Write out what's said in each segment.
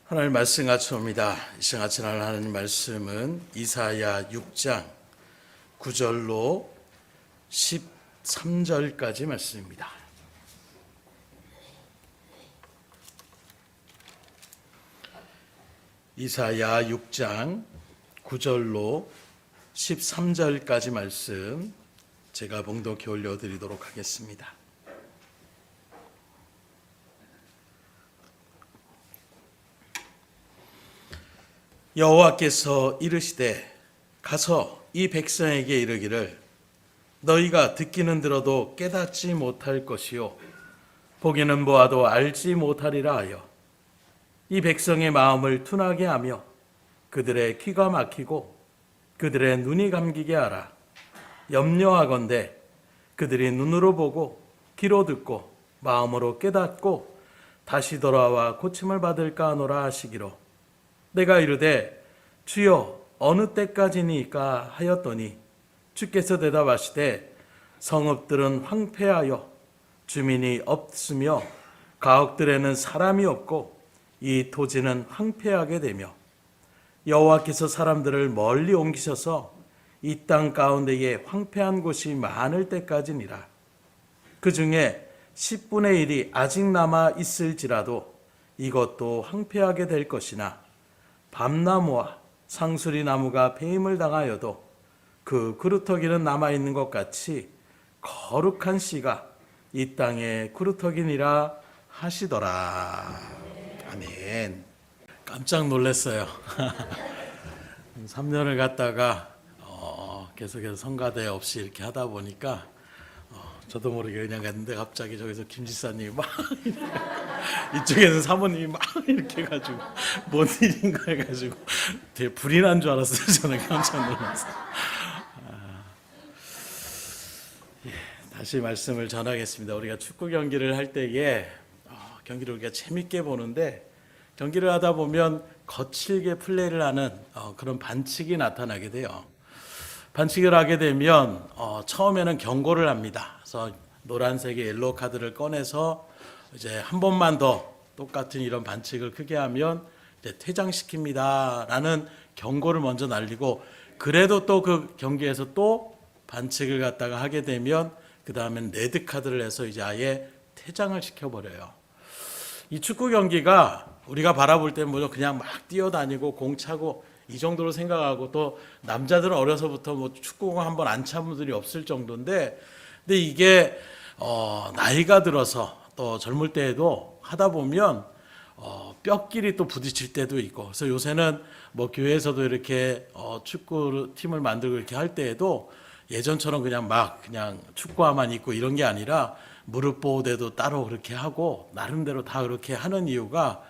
하나님 말씀 같이 옵니다. 이 시간 같이 나눌 하나님 말씀은 이사야 6장 9절로 13절까지 말씀입니다. 이사야 6장 9절로 13절까지 말씀 제가 봉독해 올려드리도록 하겠습니다. 여호와께서 이르시되 가서 이 백성에게 이르기를 너희가 듣기는 들어도 깨닫지 못할 것이요 보기는 보아도 알지 못하리라 하여 이 백성의 마음을 둔하게 하며 그들의 귀가 막히고 그들의 눈이 감기게 하라. 염려하건대 그들이 눈으로 보고 귀로 듣고 마음으로 깨닫고 다시 돌아와 고침을 받을까 하노라 하시기로 내가 이르되 주여 어느 때까지니까 하였더니 주께서 대답하시되 성읍들은 황폐하여 주민이 없으며 가옥들에는 사람이 없고 이 토지는 황폐하게 되며 여호와께서 사람들을 멀리 옮기셔서 이 땅 가운데에 황폐한 곳이 많을 때까지니라. 그 중에 10분의 1이 아직 남아 있을지라도 이것도 황폐하게 될 것이나 밤나무와 상수리 나무가 배임을 당하여도 그 그루터기는 남아있는 것 같이 거룩한 씨가 이 땅에 그루터기니라 하시더라. 아멘. 깜짝 놀랐어요. 3년을 갔다가 계속해서 성가대 없이 이렇게 하다 보니까 저도 모르게 그냥 갔는데 갑자기 저기서 김 지사님이 막 이쪽에서 사모님이 막 이렇게 해가지고 뭔 일인가 해가지고 되게 불이 난 줄 알았어요. 저는 깜짝 놀라서. 다시 말씀을 전하겠습니다. 우리가 축구 경기를 할 때에 경기를 우리가 재밌게 보는데 경기를 하다 보면 거칠게 플레이를 하는 그런 반칙이 나타나게 돼요. 반칙을 하게 되면 처음에는 경고를 합니다. 그래서 노란색의 옐로우 카드를 꺼내서 이제 한 번만 더 똑같은 이런 반칙을 크게 하면 이제 퇴장시킵니다라는 경고를 먼저 날리고 그래도 또 그 경기에서 또 반칙을 갖다가 하게 되면 그 다음엔 레드 카드를 해서 이제 아예 퇴장을 시켜버려요. 이 축구 경기가 우리가 바라볼 때 뭐 그냥 막 뛰어다니고 공 차고 이 정도로 생각하고 또 남자들은 어려서부터 뭐 축구공 한번 안 찬 분들이 없을 정도인데 근데 이게 나이가 들어서 또 젊을 때에도 하다 보면 뼈끼리 또 부딪힐 때도 있고 그래서 요새는 뭐 교회에서도 이렇게 축구 팀을 만들고 이렇게 할 때에도 예전처럼 그냥 축구화만 입고 이런 게 아니라 무릎 보호대도 따로 그렇게 하고 나름대로 다 그렇게 하는 이유가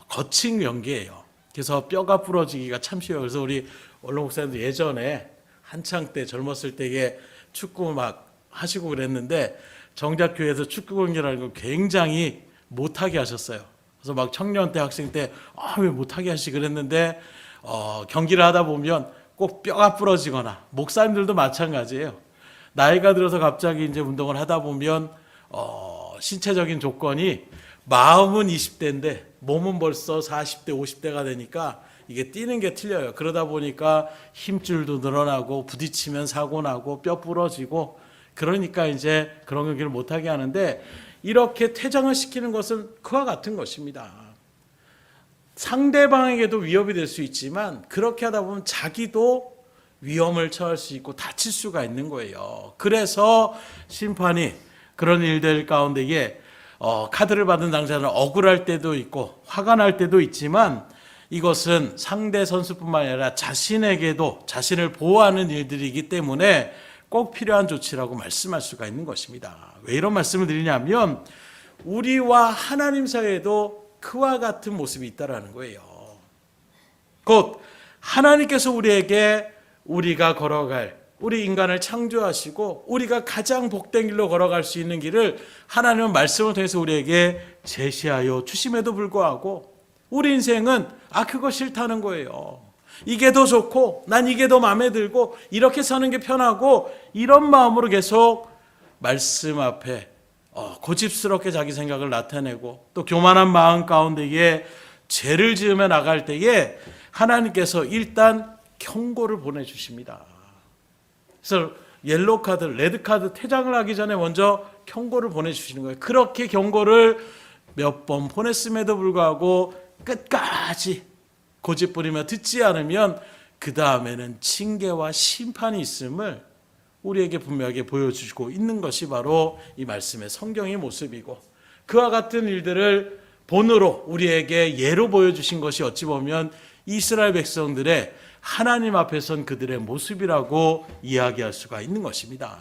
거친 경기예요. 그래서 뼈가 부러지기가 참 쉬워요. 그래서 우리 원로 목사님도 예전에 한창 때 젊었을 때에 축구 막 하시고 그랬는데 정작 교회에서 축구 경기라는 걸 굉장히 못하게 하셨어요. 그래서 막 청년 때 학생 때 왜 못하게 하시 그랬는데 경기를 하다 보면 꼭 뼈가 부러지거나 목사님들도 마찬가지예요. 나이가 들어서 갑자기 이제 운동을 하다 보면 신체적인 조건이 마음은 20대인데 몸은 벌써 40대, 50대가 되니까 이게 뛰는 게 틀려요. 그러다 보니까 힘줄도 늘어나고 부딪히면 사고 나고 뼈 부러지고 그러니까 이제 그런 경기를 못하게 하는데 이렇게 퇴장을 시키는 것은 그와 같은 것입니다. 상대방에게도 위협이 될 수 있지만 그렇게 하다 보면 자기도 위험을 처할 수 있고 다칠 수가 있는 거예요. 그래서 심판이 그런 일들 가운데에 카드를 받은 당사자는 억울할 때도 있고 화가 날 때도 있지만 이것은 상대 선수뿐만 아니라 자신에게도 자신을 보호하는 일들이기 때문에 꼭 필요한 조치라고 말씀할 수가 있는 것입니다. 왜 이런 말씀을 드리냐면 우리와 하나님 사이에도 그와 같은 모습이 있다라는 거예요. 곧 하나님께서 우리에게 우리가 걸어갈 우리 인간을 창조하시고 우리가 가장 복된 길로 걸어갈 수 있는 길을 하나님은 말씀을 통해서 우리에게 제시하여 주심에도 불구하고 우리 인생은 그거 싫다는 거예요. 이게 더 좋고 난 이게 더 마음에 들고 이렇게 사는 게 편하고 이런 마음으로 계속 말씀 앞에 고집스럽게 자기 생각을 나타내고 또 교만한 마음 가운데에 죄를 지으며 나갈 때에 하나님께서 일단 경고를 보내주십니다. 그래서 옐로우 카드, 레드 카드 퇴장을 하기 전에 먼저 경고를 보내주시는 거예요. 그렇게 경고를 몇 번 보냈음에도 불구하고 끝까지 고집부리며 듣지 않으면 그 다음에는 징계와 심판이 있음을 우리에게 분명하게 보여주시고 있는 것이 바로 이 말씀의 성경의 모습이고, 그와 같은 일들을 본으로 우리에게 예로 보여주신 것이 어찌 보면 이스라엘 백성들의 하나님 앞에 선 그들의 모습이라고 이야기할 수가 있는 것입니다.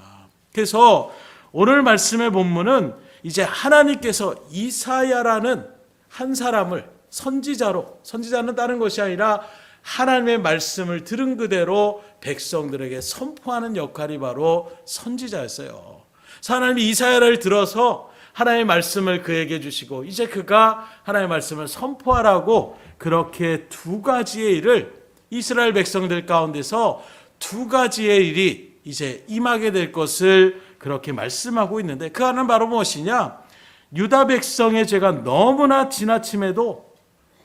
그래서 오늘 말씀의 본문은 이제 하나님께서 이사야라는 한 사람을 선지자는 다른 것이 아니라 하나님의 말씀을 들은 그대로 백성들에게 선포하는 역할이 바로 선지자였어요. 하나님이 이사야를 들어서 하나님의 말씀을 그에게 주시고 이제 그가 하나님의 말씀을 선포하라고 그렇게 두 가지의 일을 이스라엘 백성들 가운데서 두 가지의 일이 이제 임하게 될 것을 그렇게 말씀하고 있는데, 그 하나는 바로 무엇이냐? 유다 백성의 죄가 너무나 지나침에도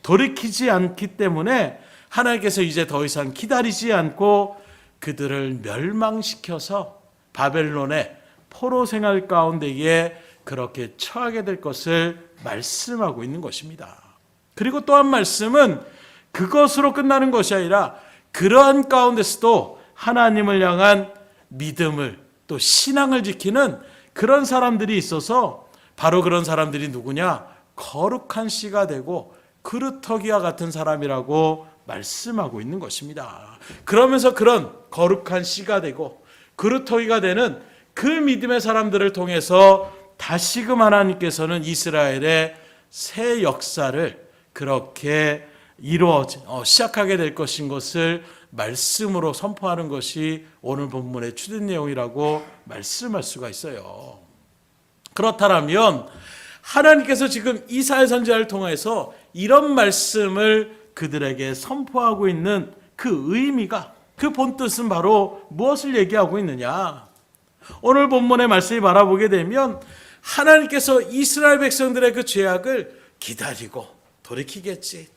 돌이키지 않기 때문에 하나님께서 이제 더 이상 기다리지 않고 그들을 멸망시켜서 바벨론의 포로 생활 가운데에 그렇게 처하게 될 것을 말씀하고 있는 것입니다. 그리고 또 한 말씀은 그것으로 끝나는 것이 아니라 그러한 가운데서도 하나님을 향한 믿음을 또 신앙을 지키는 그런 사람들이 있어서 바로 그런 사람들이 누구냐? 거룩한 씨가 되고 그루터기와 같은 사람이라고 말씀하고 있는 것입니다. 그러면서 그런 거룩한 씨가 되고 그루터기가 되는 그 믿음의 사람들을 통해서 다시금 하나님께서는 이스라엘의 새 역사를 그렇게 시작하게 될 것인 것을 말씀으로 선포하는 것이 오늘 본문의 주된 내용이라고 말씀할 수가 있어요. 그렇다면 하나님께서 지금 이사야 선지자를 통해서 이런 말씀을 그들에게 선포하고 있는 그 의미가, 그 본뜻은 바로 무엇을 얘기하고 있느냐? 오늘 본문의 말씀을 바라보게 되면 하나님께서 이스라엘 백성들의 그 죄악을 기다리고 돌이키겠지,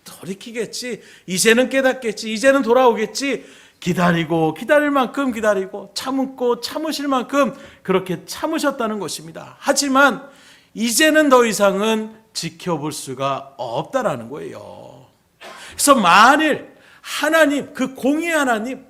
이제는 깨닫겠지, 이제는 돌아오겠지, 기다릴 만큼 기다리고 참고 참으실 만큼 그렇게 참으셨다는 것입니다. 하지만 이제는 더 이상은 지켜볼 수가 없다라는 거예요. 그래서 만일 하나님, 그 공의 하나님,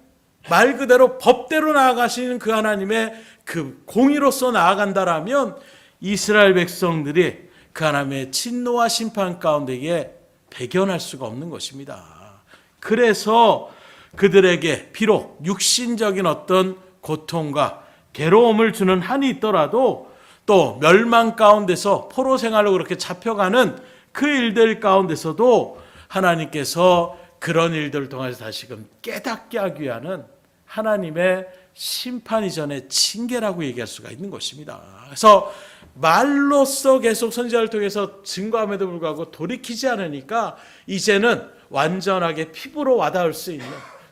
말 그대로 법대로 나아가시는 그 하나님의 그 공의로서 나아간다라면 이스라엘 백성들이 그 하나님의 진노와 심판 가운데에 배견할 수가 없는 것입니다. 그래서 그들에게 비록 육신적인 어떤 고통과 괴로움을 주는 한이 있더라도 또 멸망 가운데서 포로 생활로 그렇게 잡혀가는 그 일들 가운데서도 하나님께서 그런 일들을 통해서 다시금 깨닫게 하기 위한 하나님의 심판 이전의 징계라고 얘기할 수가 있는 것입니다. 그래서 말로써 계속 선지자를 통해서 증거함에도 불구하고 돌이키지 않으니까 이제는 완전하게 피부로 와닿을 수 있는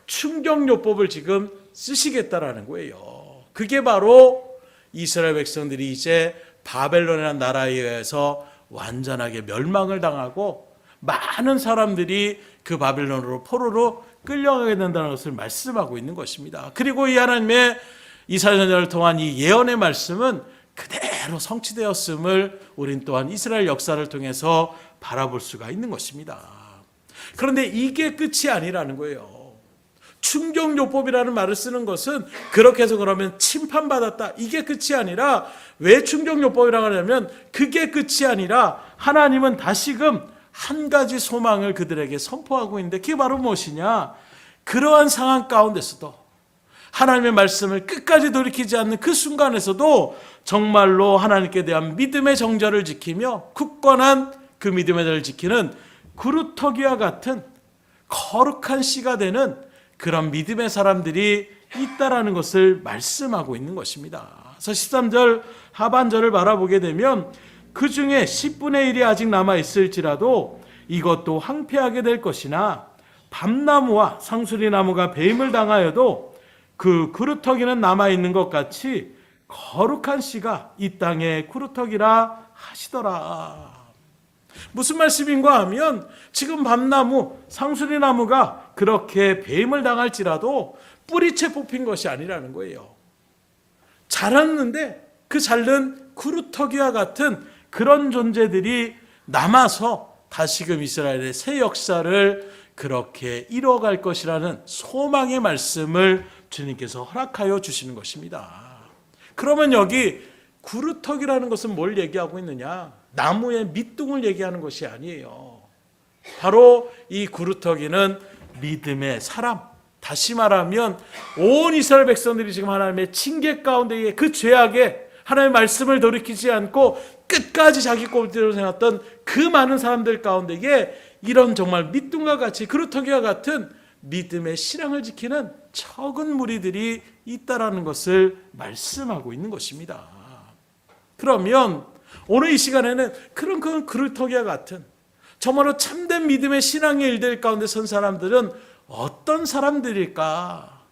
충격요법을 지금 쓰시겠다라는 거예요. 그게 바로 이스라엘 백성들이 이제 바벨론이라는 나라에 의해서 완전하게 멸망을 당하고 많은 사람들이 그 바벨론으로 포로로 끌려가게 된다는 것을 말씀하고 있는 것입니다. 그리고 이 하나님의 이사야 선지자를 통한 이 예언의 말씀은 그대로 성취되었음을 우린 또한 이스라엘 역사를 통해서 바라볼 수가 있는 것입니다. 그런데 이게 끝이 아니라는 거예요. 충격요법이라는 말을 쓰는 것은 그렇게 해서 그러면 침판받았다, 이게 끝이 아니라, 왜 충격요법이라고 하냐면 그게 끝이 아니라 하나님은 다시금 한 가지 소망을 그들에게 선포하고 있는데, 그게 바로 무엇이냐? 그러한 상황 가운데서도 하나님의 말씀을 끝까지 돌이키지 않는 그 순간에서도 정말로 하나님께 대한 믿음의 정절을 지키며 굳건한 그 믿음의 정절을 지키는 그루터기와 같은 거룩한 씨가 되는 그런 믿음의 사람들이 있다라는 것을 말씀하고 있는 것입니다. 그래서 13절 하반절을 바라보게 되면 그 중에 10분의 1이 아직 남아있을지라도 이것도 황폐하게 될 것이나 밤나무와 상수리나무가 배임을 당하여도 그 그루터기는 남아있는 것 같이 거룩한 씨가 이 땅의 그루터기라 하시더라. 무슨 말씀인가 하면 지금 밤나무, 상수리나무가 그렇게 배임을 당할지라도 뿌리채 뽑힌 것이 아니라는 거예요. 자랐는데 그 자른 구루터기와 같은 그런 존재들이 남아서 다시금 이스라엘의 새 역사를 그렇게 이뤄갈 것이라는 소망의 말씀을 주님께서 허락하여 주시는 것입니다. 그러면 여기 구루터기라는 것은 뭘 얘기하고 있느냐? 나무의 밑둥을 얘기하는 것이 아니에요. 바로 이 구루터기는 믿음의 사람, 다시 말하면 온 이스라엘 백성들이 지금 하나님의 징계 가운데에 그 죄악에 하나님의 말씀을 돌이키지 않고 끝까지 자기 꼴대로 생각했던 그 많은 사람들 가운데에 이런 정말 밑둥과 같이 구루터기와 같은 믿음의 신앙을 지키는 적은 무리들이 있다라는 것을 말씀하고 있는 것입니다. 그러면 오늘 이 시간에는 그런 구루터기와 같은 정말로 참된 믿음의 신앙의 일들 가운데 선 사람들은 어떤 사람들일까?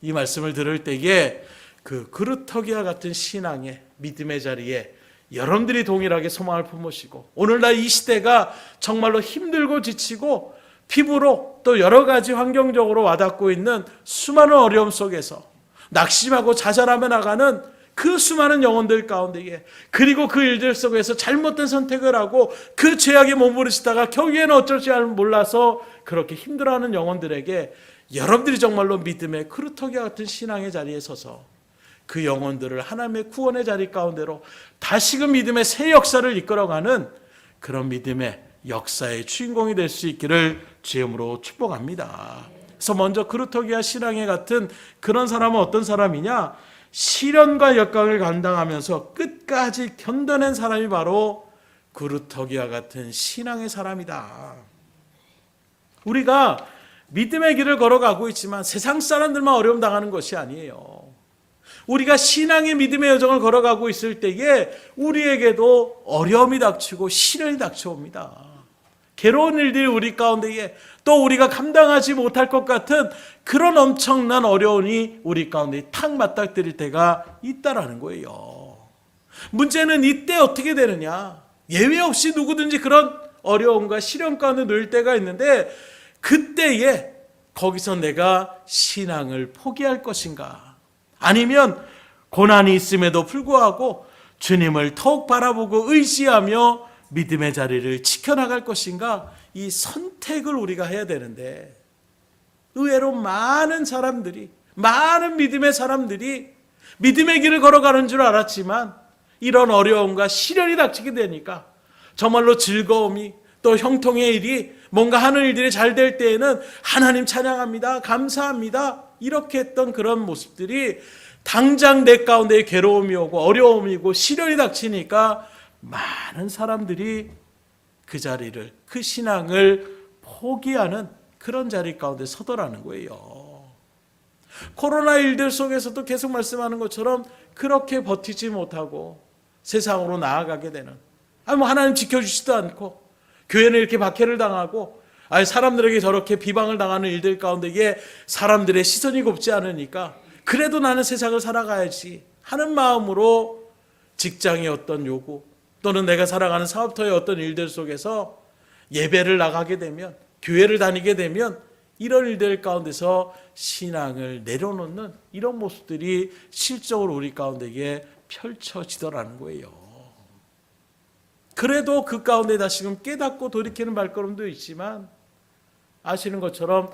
이 말씀을 들을 때에 그 구루터기와 같은 신앙의 믿음의 자리에 여러분들이 동일하게 소망을 품으시고 오늘날 이 시대가 정말로 힘들고 지치고 피부로 또 여러 가지 환경적으로 와닿고 있는 수많은 어려움 속에서 낙심하고 좌절하며 나가는 그 수많은 영혼들 가운데에 그리고 그 일들 속에서 잘못된 선택을 하고 그 죄악에 몸부림치다가 결국에는 어쩔 줄 몰라서 그렇게 힘들어하는 영혼들에게 여러분들이 정말로 믿음의 구루터기와 같은 신앙의 자리에 서서 그 영혼들을 하나님의 구원의 자리 가운데로 다시금 믿음의 새 역사를 이끌어가는 그런 믿음의 역사의 주인공이 될 수 있기를 주임으로 축복합니다. 그래서 먼저 구루터기와 신앙의 같은 그런 사람은 어떤 사람이냐? 시련과 역경을 감당하면서 끝까지 견뎌낸 사람이 바로 구루터기와 같은 신앙의 사람이다. 우리가 믿음의 길을 걸어가고 있지만 세상 사람들만 어려움 당하는 것이 아니에요. 우리가 신앙의 믿음의 여정을 걸어가고 있을 때에 우리에게도 어려움이 닥치고 시련이 닥쳐옵니다. 괴로운 일들이 우리 가운데에 또 우리가 감당하지 못할 것 같은 그런 엄청난 어려움이 우리 가운데 탁 맞닥뜨릴 때가 있다라는 거예요. 문제는 이때 어떻게 되느냐? 예외 없이 누구든지 그런 어려움과 시련 가운데 놓일 때가 있는데 그때에 거기서 내가 신앙을 포기할 것인가? 아니면 고난이 있음에도 불구하고 주님을 더욱 바라보고 의지하며 믿음의 자리를 지켜나갈 것인가? 이 선택을 우리가 해야 되는데 의외로 많은 사람들이 많은 믿음의 사람들이 믿음의 길을 걸어가는 줄 알았지만 이런 어려움과 시련이 닥치게 되니까 정말로 즐거움이 또 형통의 일이 뭔가 하는 일들이 잘 될 때에는 하나님 찬양합니다. 감사합니다. 이렇게 했던 그런 모습들이 당장 내 가운데 괴로움이 오고 어려움이고 시련이 닥치니까 많은 사람들이 그 자리를 그 신앙을 포기하는 그런 자리 가운데 서더라는 거예요. 코로나 일들 속에서도 계속 말씀하는 것처럼 그렇게 버티지 못하고 세상으로 나아가게 되는 하나님 지켜주지도 않고 교회는 이렇게 박해를 당하고 사람들에게 저렇게 비방을 당하는 일들 가운데에 사람들의 시선이 곱지 않으니까 그래도 나는 세상을 살아가야지 하는 마음으로 직장의 어떤 요구 또는 내가 살아가는 사업터의 어떤 일들 속에서 예배를 나가게 되면 교회를 다니게 되면 이런 일들 가운데서 신앙을 내려놓는 이런 모습들이 실적으로 우리 가운데에 펼쳐지더라는 거예요. 그래도 그 가운데 다시금 깨닫고 돌이키는 발걸음도 있지만 아시는 것처럼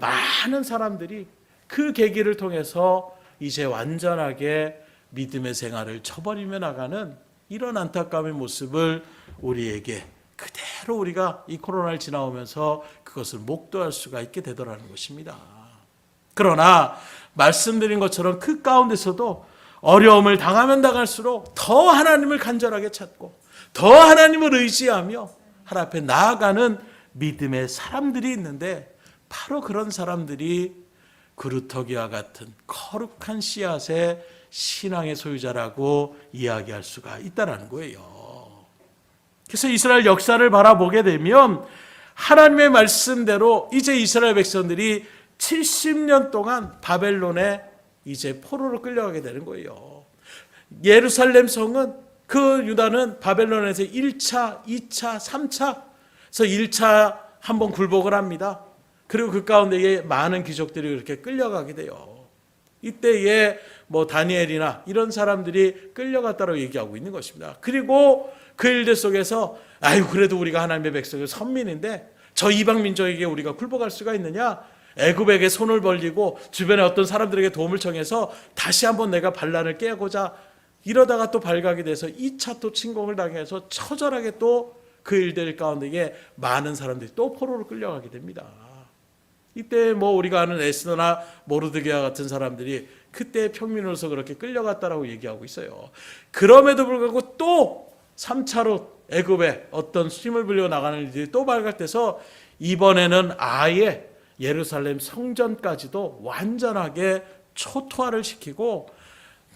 많은 사람들이 그 계기를 통해서 이제 완전하게 믿음의 생활을 저버리며 나가는 이런 안타까움의 모습을 우리에게 그대로 우리가 이 코로나를 지나오면서 그것을 목도할 수가 있게 되더라는 것입니다. 그러나 말씀드린 것처럼 그 가운데서도 어려움을 당하면 당할수록 더 하나님을 간절하게 찾고 더 하나님을 의지하며 하나님 앞에 나아가는 믿음의 사람들이 있는데 바로 그런 사람들이 구루터기와 같은 거룩한 씨앗의 신앙의 소유자라고 이야기할 수가 있다는 거예요. 그래서 이스라엘 역사를 바라보게 되면 하나님의 말씀대로 이제 이스라엘 백성들이 70년 동안 바벨론에 이제 포로로 끌려가게 되는 거예요. 예루살렘 성은 그 유다는 바벨론에서 1차, 2차, 3차, 그래서 1차 한번 굴복을 합니다. 그리고 그 가운데에 많은 귀족들이 그렇게 끌려가게 돼요. 이때에 뭐 다니엘이나 이런 사람들이 끌려갔다고 얘기하고 있는 것입니다. 그리고 그 일들 속에서 아유 그래도 우리가 하나님의 백성의 선민인데 저 이방 민족에게 우리가 굴복할 수가 있느냐? 애굽에게 손을 벌리고 주변에 어떤 사람들에게 도움을 청해서 다시 한번 내가 반란을 깨고자 이러다가 또 발각이 돼서 2차 또 침공을 당해서 처절하게 또 그 일들 가운데에 많은 사람들이 또 포로로 끌려가게 됩니다. 이때 뭐 우리가 아는 에스더나 모르드게와 같은 사람들이 그때 평민으로서 그렇게 끌려갔다라고 얘기하고 있어요. 그럼에도 불구하고 또 3차로 애굽에 어떤 힘을 불려 나가는 일들이 또 발각돼서 이번에는 아예 예루살렘 성전까지도 완전하게 초토화를 시키고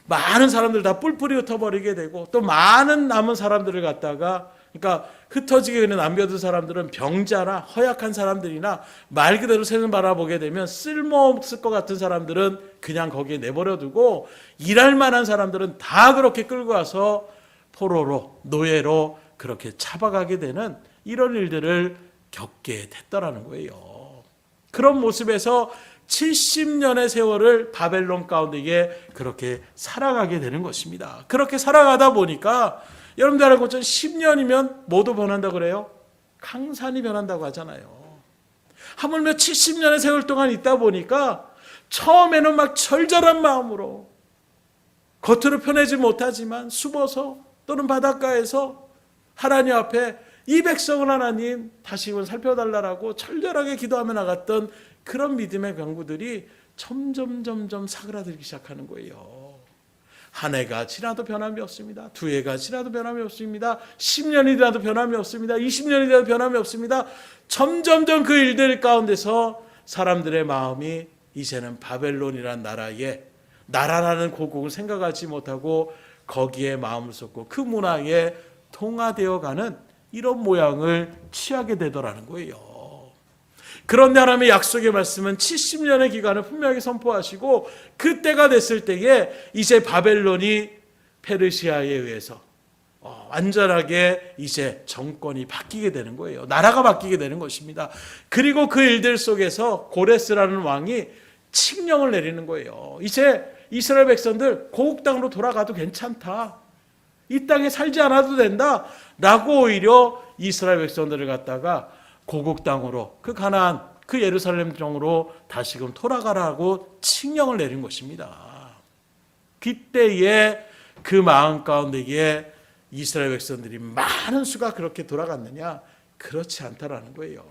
많은 사람들 다 뿔뿔이 흩어버리게 되고 또 많은 남은 사람들을 갖다가 그러니까 흩어지게 되는 남겨둔 사람들은 병자나 허약한 사람들이나 말 그대로 세상 바라보게 되면 쓸모없을 것 같은 사람들은 그냥 거기에 내버려두고 일할 만한 사람들은 다 그렇게 끌고 와서 포로로 노예로 그렇게 잡아가게 되는 이런 일들을 겪게 됐다라는 거예요. 그런 모습에서 70년의 세월을 바벨론 가운데에 그렇게 살아가게 되는 것입니다. 그렇게 살아가다 보니까 여러분들 알고 있죠? 10년이면 뭐도 변한다고 그래요? 강산이 변한다고 하잖아요. 하물며 70년의 세월 동안 있다 보니까 처음에는 막 절절한 마음으로 겉으로 편하지 못하지만 수보서 또는 바닷가에서 하나님 앞에 이 백성을 하나님 다시금 살펴달라고 철저하게 기도하며 나갔던 그런 믿음의 강구들이 점점 사그라들기 시작하는 거예요. 한 해가 지나도 변함이 없습니다. 두 해가 지나도 변함이 없습니다. 10년이 지나도 변함이 없습니다. 20년이 지나도 변함이 없습니다. 점점점 그 일들 가운데서 사람들의 마음이 이제는 바벨론이라는 나라라는 고국을 생각하지 못하고 거기에 마음을 쏟고 그 문화에 동화되어가는 이런 모양을 취하게 되더라는 거예요. 그런데 하나님의 약속의 말씀은 70년의 기간을 분명하게 선포하시고 그때가 됐을 때에 이제 바벨론이 페르시아에 의해서 완전하게 이제 정권이 바뀌게 되는 거예요. 나라가 바뀌게 되는 것입니다. 그리고 그 일들 속에서 고레스라는 왕이 칙령을 내리는 거예요. 이제 이스라엘 백성들 고국 땅으로 돌아가도 괜찮다. 이 땅에 살지 않아도 된다. 라고 오히려 이스라엘 백성들을 갖다가 고국 땅으로 그 가나안 그 예루살렘 땅으로 다시금 돌아가라고 칙령을 내린 것입니다. 그때에 그 마음 가운데에 이스라엘 백성들이 많은 수가 그렇게 돌아갔느냐? 그렇지 않다라는 거예요.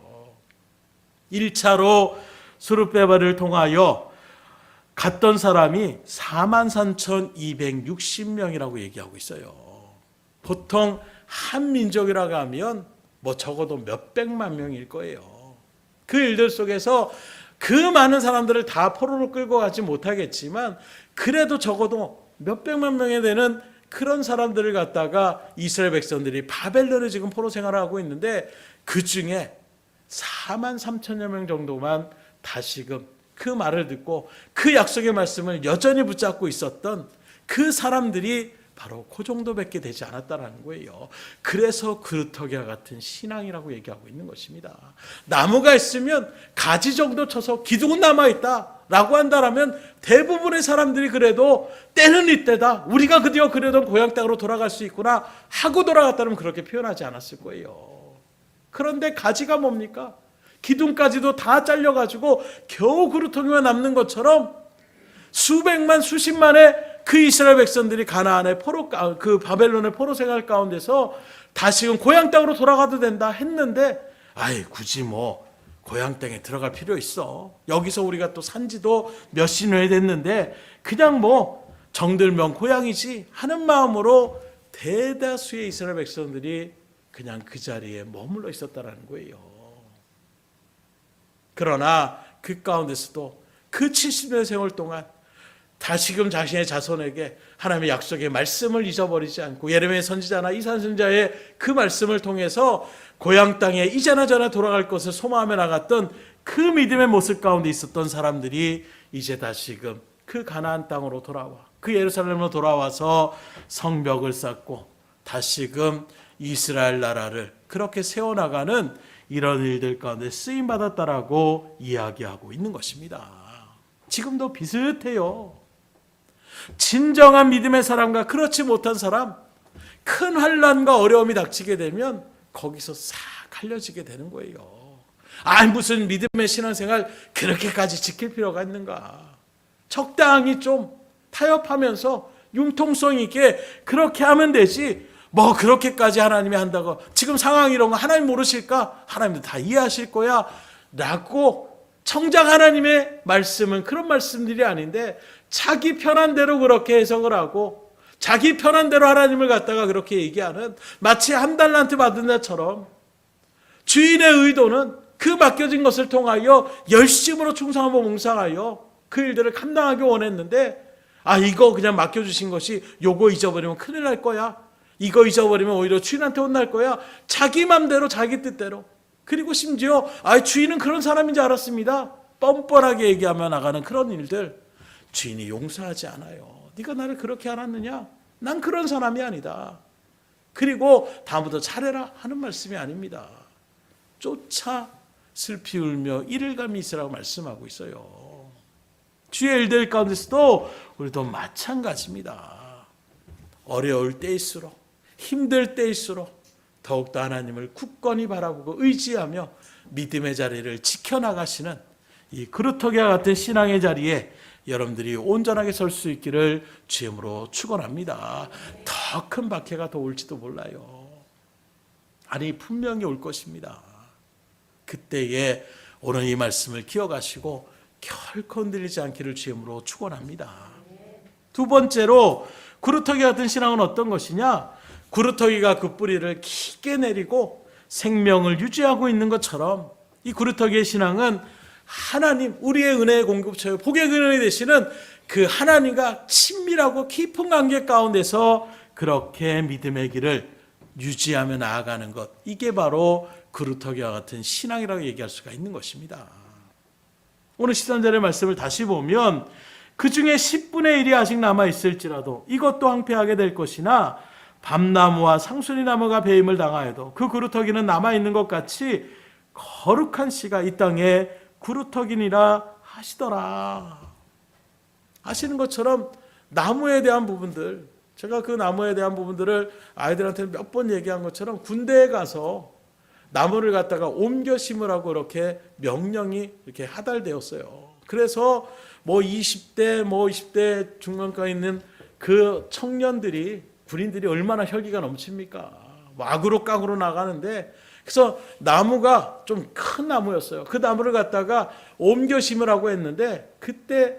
1차로 스룹베벨을 통하여 갔던 사람이 43,260명이라고 얘기하고 있어요. 보통 한 민족이라고 하면 뭐 적어도 몇백만 명일 거예요. 그 일들 속에서 그 많은 사람들을 다 포로로 끌고 가지 못하겠지만 그래도 적어도 몇백만 명에 되는 그런 사람들을 갖다가 이스라엘 백성들이 바벨론에 지금 포로 생활을 하고 있는데 그 중에 43,000여 명 정도만 다시금 그 말을 듣고 그 약속의 말씀을 여전히 붙잡고 있었던 그 사람들이 바로 그 정도밖에 되지 않았다는 거예요. 그래서 그루터기와 같은 신앙이라고 얘기하고 있는 것입니다. 나무가 있으면 가지 정도 쳐서 기둥은 남아있다라고 한다면 대부분의 사람들이 그래도 때는 이때다. 우리가 드디어 그래도 고향 땅으로 돌아갈 수 있구나 하고 돌아갔다면 그렇게 표현하지 않았을 거예요. 그런데 가지가 뭡니까? 기둥까지도 다 잘려가지고 겨우 그루터기만 남는 것처럼 수백만 수십만의 그 이스라엘 백성들이 가나안의 그 바벨론의 포로 생활 가운데서 다시금 고향 땅으로 돌아가도 된다 했는데 아이 굳이 뭐 고향 땅에 들어갈 필요 있어. 여기서 우리가 또 산지도 몇십 년이 됐는데 그냥 뭐 정들면 고향이지 하는 마음으로 대다수의 이스라엘 백성들이 그냥 그 자리에 머물러 있었다라는 거예요. 그러나 그 가운데서도 그 70년 세월 동안 다시금 자신의 자손에게 하나님의 약속의 말씀을 잊어버리지 않고 예레미야 선지자나 이사야 선지자의 그 말씀을 통해서 고향 땅에 이제나 저나 돌아갈 것을 소망하며 나갔던 그 믿음의 모습 가운데 있었던 사람들이 이제 다시금 그 가나안 땅으로 돌아와 그 예루살렘으로 돌아와서 성벽을 쌓고 다시금 이스라엘 나라를 그렇게 세워나가는 이런 일들 가운데 쓰임받았다라고 이야기하고 있는 것입니다. 지금도 비슷해요. 진정한 믿음의 사람과 그렇지 못한 사람, 큰 환난과 어려움이 닥치게 되면 거기서 싹 갈려지게 되는 거예요. 무슨 믿음의 신앙생활 그렇게까지 지킬 필요가 있는가. 적당히 좀 타협하면서 융통성 있게 그렇게 하면 되지, 뭐 그렇게까지 하나님이 한다고, 지금 상황 이런 거 하나님 모르실까? 하나님도 다 이해하실 거야 라고, 정작 하나님의 말씀은 그런 말씀들이 아닌데 자기 편한 대로 그렇게 해석을 하고 자기 편한 대로 하나님을 갖다가 그렇게 얘기하는, 마치 한 달란트 받은 자처럼 주인의 의도는 그 맡겨진 것을 통하여 열심으로 충성하고 몽상하여 그 일들을 감당하기 원했는데, 이거 그냥 맡겨주신 것이 요거 잊어버리면 큰일 날 거야, 이거 잊어버리면 오히려 주인한테 혼날 거야, 자기 맘대로 자기 뜻대로, 그리고 심지어 주인은 그런 사람인 줄 알았습니다, 뻔뻔하게 얘기하며 나가는 그런 일들, 주인이 용서하지 않아요. 네가 나를 그렇게 알았느냐? 난 그런 사람이 아니다. 그리고 다음부터 잘해라 하는 말씀이 아닙니다. 쫓아 슬피 울며 이를감이 있으라고 말씀하고 있어요. 주의 일들 가운데서도 우리도 마찬가지입니다. 어려울 때일수록, 힘들 때일수록 더욱더 하나님을 굳건히 바라보고 의지하며 믿음의 자리를 지켜나가시는 이 그루터기와 같은 신앙의 자리에 여러분들이 온전하게 설 수 있기를 주임으로 축원합니다. 더 큰 박해가 더 올지도 몰라요. 분명히 올 것입니다. 그때에 오늘 이 말씀을 기억하시고 결코 흔들리지 않기를 주임으로 축원합니다. 두 번째로 그루터기 같은 신앙은 어떤 것이냐? 그루터기가 그 뿌리를 깊게 내리고 생명을 유지하고 있는 것처럼 이 그루터기의 신앙은 하나님, 우리의 은혜의 공급처요, 복의 근원이 되시는 그 하나님과 친밀하고 깊은 관계 가운데서 그렇게 믿음의 길을 유지하며 나아가는 것, 이게 바로 그루터기와 같은 신앙이라고 얘기할 수가 있는 것입니다. 오늘 13절의 말씀을 다시 보면 그 중에 10분의 1이 아직 남아있을지라도 이것도 황폐하게 될 것이나 밤나무와 상수리나무가 배임을 당하여도 그 그루터기는 남아있는 것 같이 거룩한 씨가 이 땅에 그루터기니라 하시더라. 아시는 것처럼 나무에 대한 부분들, 제가 그 나무에 대한 부분들을 아이들한테 몇 번 얘기한 것처럼 군대에 가서 나무를 갖다가 옮겨 심으라고 이렇게 명령이 이렇게 하달되었어요. 그래서 20대 20대 중반까지 있는 그 청년들이, 군인들이 얼마나 혈기가 넘칩니까? 악으로 깡으로 나가는데, 그래서 나무가 좀 큰 나무였어요. 그 나무를 갖다가 옮겨 심으라고 했는데, 그때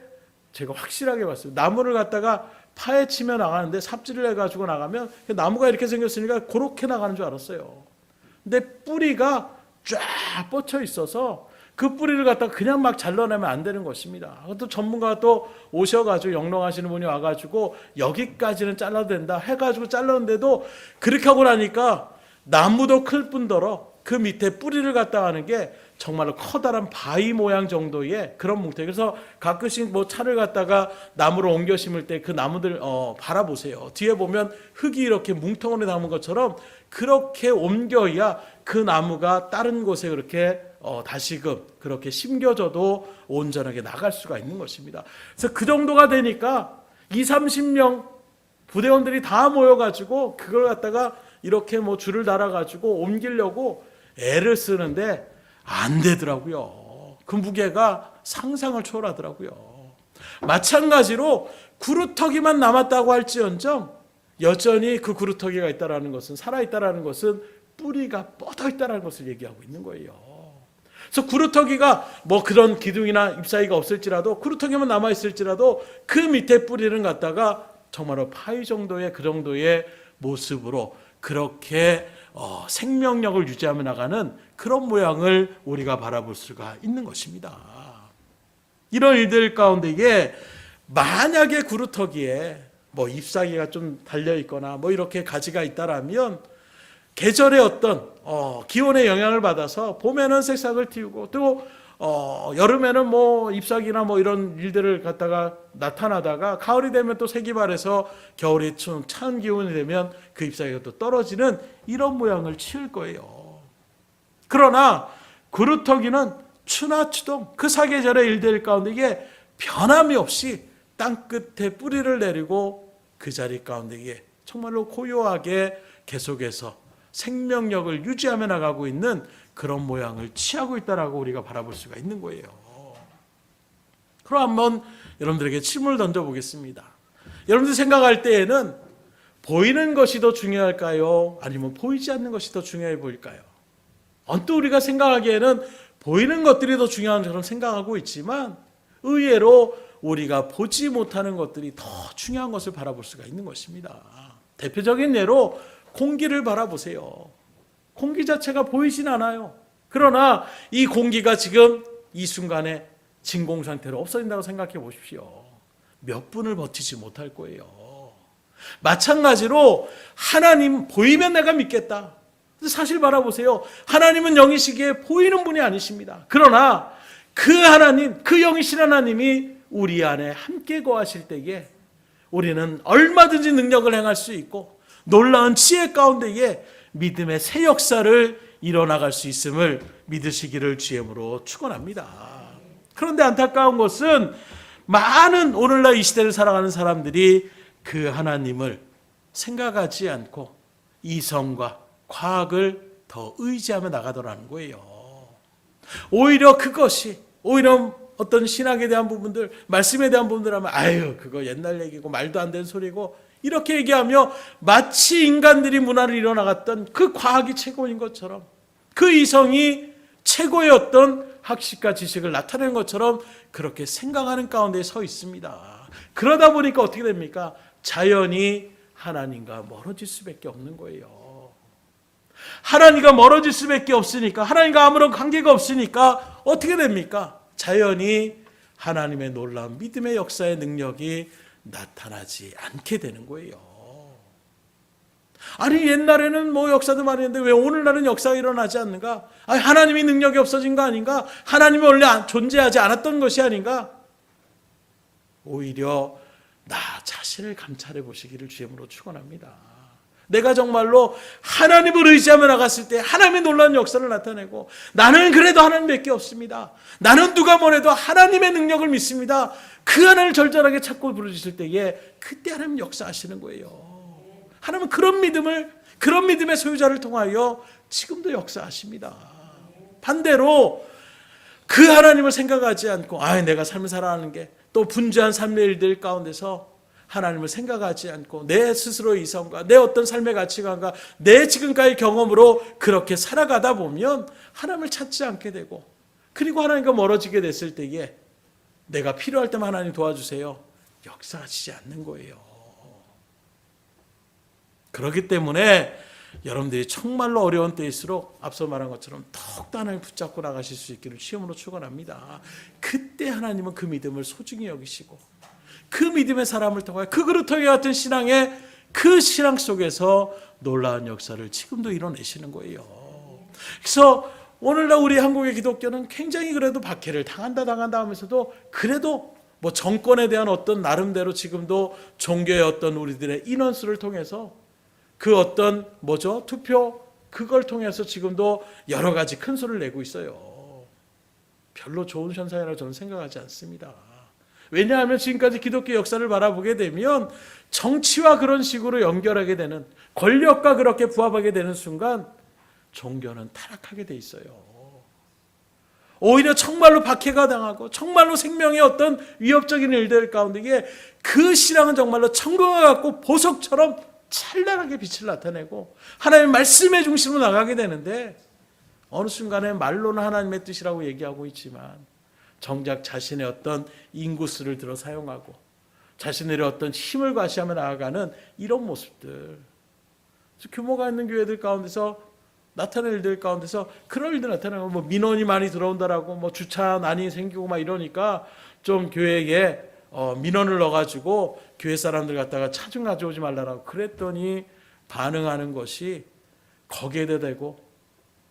제가 확실하게 봤어요. 나무를 갖다가 파헤치며 나가는데 삽질을 해가지고 나가면 나무가 이렇게 생겼으니까 그렇게 나가는 줄 알았어요. 근데 뿌리가 쫙 뻗쳐 있어서 그 뿌리를 갖다가 그냥 막 잘라내면 안 되는 것입니다. 또 전문가가 또 오셔가지고, 영롱하시는 분이 와가지고 여기까지는 잘라도 된다 해가지고 잘랐는데도, 그렇게 하고 나니까 나무도 클 뿐더러 그 밑에 뿌리를 갖다가 하는 게 정말로 커다란 바위 모양 정도의 그런 뭉태. 그래서 가끔씩 차를 갖다가 나무를 옮겨 심을 때 그 나무들 바라보세요. 뒤에 보면 흙이 이렇게 뭉텅으로 남은 것처럼 그렇게 옮겨야 그 나무가 다른 곳에 그렇게 다시금 그렇게 심겨져도 온전하게 나갈 수가 있는 것입니다. 그래서 그 정도가 되니까 20-30명 부대원들이 다 모여가지고 그걸 갖다가 이렇게 줄을 달아가지고 옮기려고 애를 쓰는데 안 되더라고요. 그 무게가 상상을 초월하더라고요. 마찬가지로 그루터기만 남았다고 할지언정 여전히 그 그루터기가 있다라는 것은, 살아있다라는 것은 뿌리가 뻗어있다라는 것을 얘기하고 있는 거예요. 그래서 그루터기가 그런 기둥이나 잎사귀가 없을지라도, 그루터기만 남아있을지라도 그 밑에 뿌리는 갖다가 정말로 파이 정도의 그 정도의 모습으로 그렇게 생명력을 유지하며 나가는 그런 모양을 우리가 바라볼 수가 있는 것입니다. 이런 일들 가운데에 만약에 그루터기에 잎사귀가 좀 달려있거나 이렇게 가지가 있다라면 계절의 어떤 기온의 영향을 받아서 봄에는 새싹을 틔우고 또 여름에는 뭐 잎사귀나 뭐 이런 일들을 갖다가 나타나다가 가을이 되면 또 색이 바래서 겨울이 찬 기온이 되면 그 잎사귀가 또 떨어지는 이런 모양을 취할 거예요. 그러나 구루터기는 추나 추동 그 사계절의 일들 가운데 이게 변함이 없이 땅끝에 뿌리를 내리고 그 자리 가운데 이게 정말로 고요하게 계속해서 생명력을 유지하며 나가고 있는 그런 모양을 취하고 있다라고 우리가 바라볼 수가 있는 거예요. 그럼 한번 여러분들에게 질문을 던져보겠습니다. 여러분들 생각할 때에는 보이는 것이 더 중요할까요? 아니면 보이지 않는 것이 더 중요해 보일까요? 언뜻 우리가 생각하기에는 보이는 것들이 더 중요한 것처럼 생각하고 있지만 의외로 우리가 보지 못하는 것들이 더 중요한 것을 바라볼 수가 있는 것입니다. 대표적인 예로 공기를 바라보세요. 공기 자체가 보이진 않아요. 그러나 이 공기가 지금 이 순간에 진공 상태로 없어진다고 생각해 보십시오. 몇 분을 버티지 못할 거예요. 마찬가지로 하나님 보이면 내가 믿겠다. 사실 바라보세요. 하나님은 영이시기에 보이는 분이 아니십니다. 그러나 그 하나님, 그 영이신 하나님이 우리 안에 함께 거하실 때에 우리는 얼마든지 능력을 행할 수 있고 놀라운 지혜 가운데에 믿음의 새 역사를 이뤄나갈 수 있음을 믿으시기를 주임으로 축원합니다. 그런데 안타까운 것은 많은 오늘날 이 시대를 살아가는 사람들이 그 하나님을 생각하지 않고 이성과 과학을 더 의지하며 나가더라는 거예요. 오히려 어떤 신학에 대한 부분들, 말씀에 대한 부분들 하면 아유 그거 옛날 얘기고 말도 안 되는 소리고 이렇게 얘기하며 마치 인간들이 문화를 이뤄나갔던 그 과학이 최고인 것처럼 그 이성이 최고의 어떤 학식과 지식을 나타내는 것처럼 그렇게 생각하는 가운데 서 있습니다. 그러다 보니까 어떻게 됩니까? 자연이 하나님과 멀어질 수밖에 없는 거예요. 하나님과 멀어질 수밖에 없으니까 하나님과 아무런 관계가 없으니까 어떻게 됩니까? 자연이 하나님의 놀라운 믿음의 역사의 능력이 나타나지 않게 되는 거예요. 아니 옛날에는 뭐 역사도 많이 했는데 왜 오늘날은 역사가 일어나지 않는가? 아니 하나님이 능력이 없어진 거 아닌가? 하나님이 원래 존재하지 않았던 것이 아닌가? 오히려 나 자신을 감찰해 보시기를 주임으로 축원합니다. 내가 정말로 하나님을 의지하며 나갔을 때 하나님의 놀라운 역사를 나타내고 나는 그래도 하나님밖에 없습니다. 나는 누가 뭐래도 하나님의 능력을 믿습니다. 그 하나님을 절절하게 찾고 부르짖을 때에 그때 하나님 역사하시는 거예요. 하나님은 그런 믿음의 소유자를 통하여 지금도 역사하십니다. 반대로 그 하나님을 생각하지 않고 내가 삶을 살아가는 게 또 분주한 삶의 일들 가운데서 하나님을 생각하지 않고 내 스스로의 이성과 내 어떤 삶의 가치관과 내 지금까지 경험으로 그렇게 살아가다 보면 하나님을 찾지 않게 되고 그리고 하나님과 멀어지게 됐을 때에 내가 필요할 때만 하나님 도와주세요. 역사하시지 않는 거예요. 그렇기 때문에 여러분들이 정말로 어려운 때일수록 앞서 말한 것처럼 더욱더 하나님을 붙잡고 나가실 수 있기를 주님으로 축원합니다. 그때 하나님은 그 믿음을 소중히 여기시고 그 믿음의 사람을 통하여 그 그루터기 같은 신앙의 그 신앙 속에서 놀라운 역사를 지금도 이뤄내시는 거예요. 그래서 오늘날 우리 한국의 기독교는 굉장히 그래도 박해를 당한다 하면서도 그래도 뭐 정권에 대한 어떤 나름대로 지금도 종교의 어떤 우리들의 인원수를 통해서 그 어떤 투표 그걸 통해서 지금도 여러 가지 큰 소리를 내고 있어요. 별로 좋은 현상이라고 저는 생각하지 않습니다. 왜냐하면 지금까지 기독교 역사를 바라보게 되면 정치와 그런 식으로 연결하게 되는 권력과 그렇게 부합하게 되는 순간 종교는 타락하게 돼 있어요. 오히려 정말로 박해가 당하고 정말로 생명의 어떤 위협적인 일들 가운데 그 신앙은 정말로 천국과 같고 보석처럼 찬란하게 빛을 나타내고 하나님의 말씀의 중심으로 나가게 되는데 어느 순간에 말로는 하나님의 뜻이라고 얘기하고 있지만 정작 자신의 어떤 인구수를 들어 사용하고 자신의 어떤 힘을 과시하며 나아가는 이런 모습들, 규모가 있는 교회들 가운데서 나타날 일들 가운데서 그런 일들 나타나고 민원이 많이 들어온다라고 주차난이 생기고 이러니까 좀 교회에 민원을 넣어가지고 교회 사람들 갖다가 차 좀 가져오지 말라라고 그랬더니 반응하는 것이 거기에 대고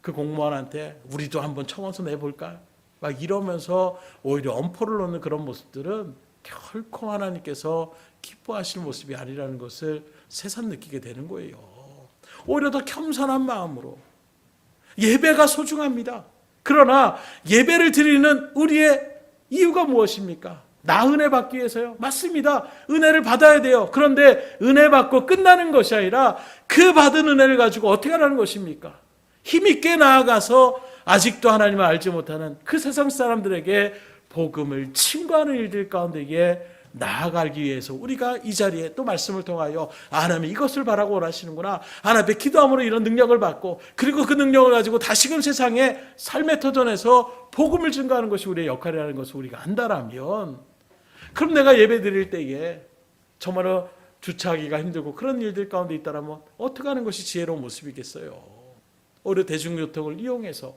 그 공무원한테 우리도 한번 청원서 내볼까? 막 이러면서 오히려 엄포를 놓는 그런 모습들은 결코 하나님께서 기뻐하실 모습이 아니라는 것을 새삼 느끼게 되는 거예요. 오히려 더 겸손한 마음으로 예배가 소중합니다. 그러나 예배를 드리는 우리의 이유가 무엇입니까? 나 은혜 받기 위해서요? 맞습니다. 은혜를 받아야 돼요. 그런데 은혜 받고 끝나는 것이 아니라 그 받은 은혜를 가지고 어떻게 하라는 것입니까? 힘있게 나아가서 아직도 하나님을 알지 못하는 그 세상 사람들에게 복음을 친구하는 일들 가운데에 나아가기 위해서 우리가 이 자리에 또 말씀을 통하여 하나님 이것을 바라고 원하시는구나. 하나님 기도함으로 이런 능력을 받고 그리고 그 능력을 가지고 다시금 세상에 삶의 터전에서 복음을 증거하는 것이 우리의 역할이라는 것을 우리가 안다라면, 그럼 내가 예배 드릴 때에 정말로 주차하기가 힘들고 그런 일들 가운데 있다라면 어떻게 하는 것이 지혜로운 모습이겠어요? 오히려 대중교통을 이용해서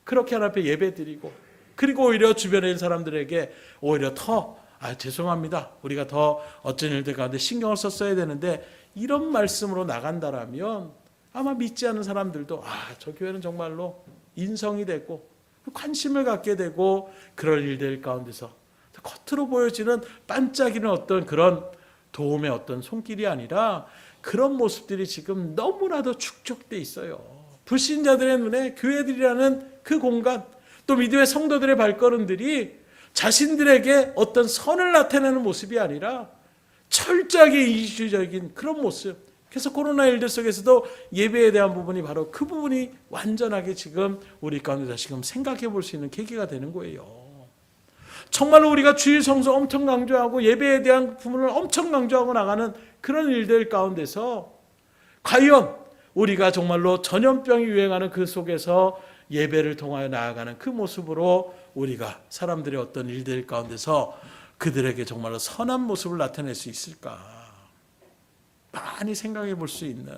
그렇게 하나님 앞에 예배 드리고, 그리고 오히려 주변에 있는 사람들에게 오히려 더 죄송합니다, 우리가 더 어쩐 일들 가운데 신경을 썼어야 되는데 이런 말씀으로 나간다라면 아마 믿지 않는 사람들도 저 교회는 정말로 인성이 되고 관심을 갖게 되고 그럴 일들 가운데서 겉으로 보여지는 반짝이는 어떤 그런 도움의 어떤 손길이 아니라 그런 모습들이 지금 너무나도 축적돼 있어요. 불신자들의 눈에 교회들이라는 그 공간, 또 믿음의 성도들의 발걸음들이 자신들에게 어떤 선을 나타내는 모습이 아니라 철저하게 이주적인 그런 모습. 그래서 코로나 일들 속에서도 예배에 대한 부분이 바로 그 부분이 완전하게 지금 우리 가운데 다시금 생각해 볼 수 있는 계기가 되는 거예요. 정말로 우리가 주일 성수 엄청 강조하고 예배에 대한 부분을 엄청 강조하고 나가는 그런 일들 가운데서 과연 우리가 정말로 전염병이 유행하는 그 속에서 예배를 통하여 나아가는 그 모습으로 우리가 사람들의 어떤 일들 가운데서 그들에게 정말로 선한 모습을 나타낼 수 있을까? 많이 생각해 볼 수 있는,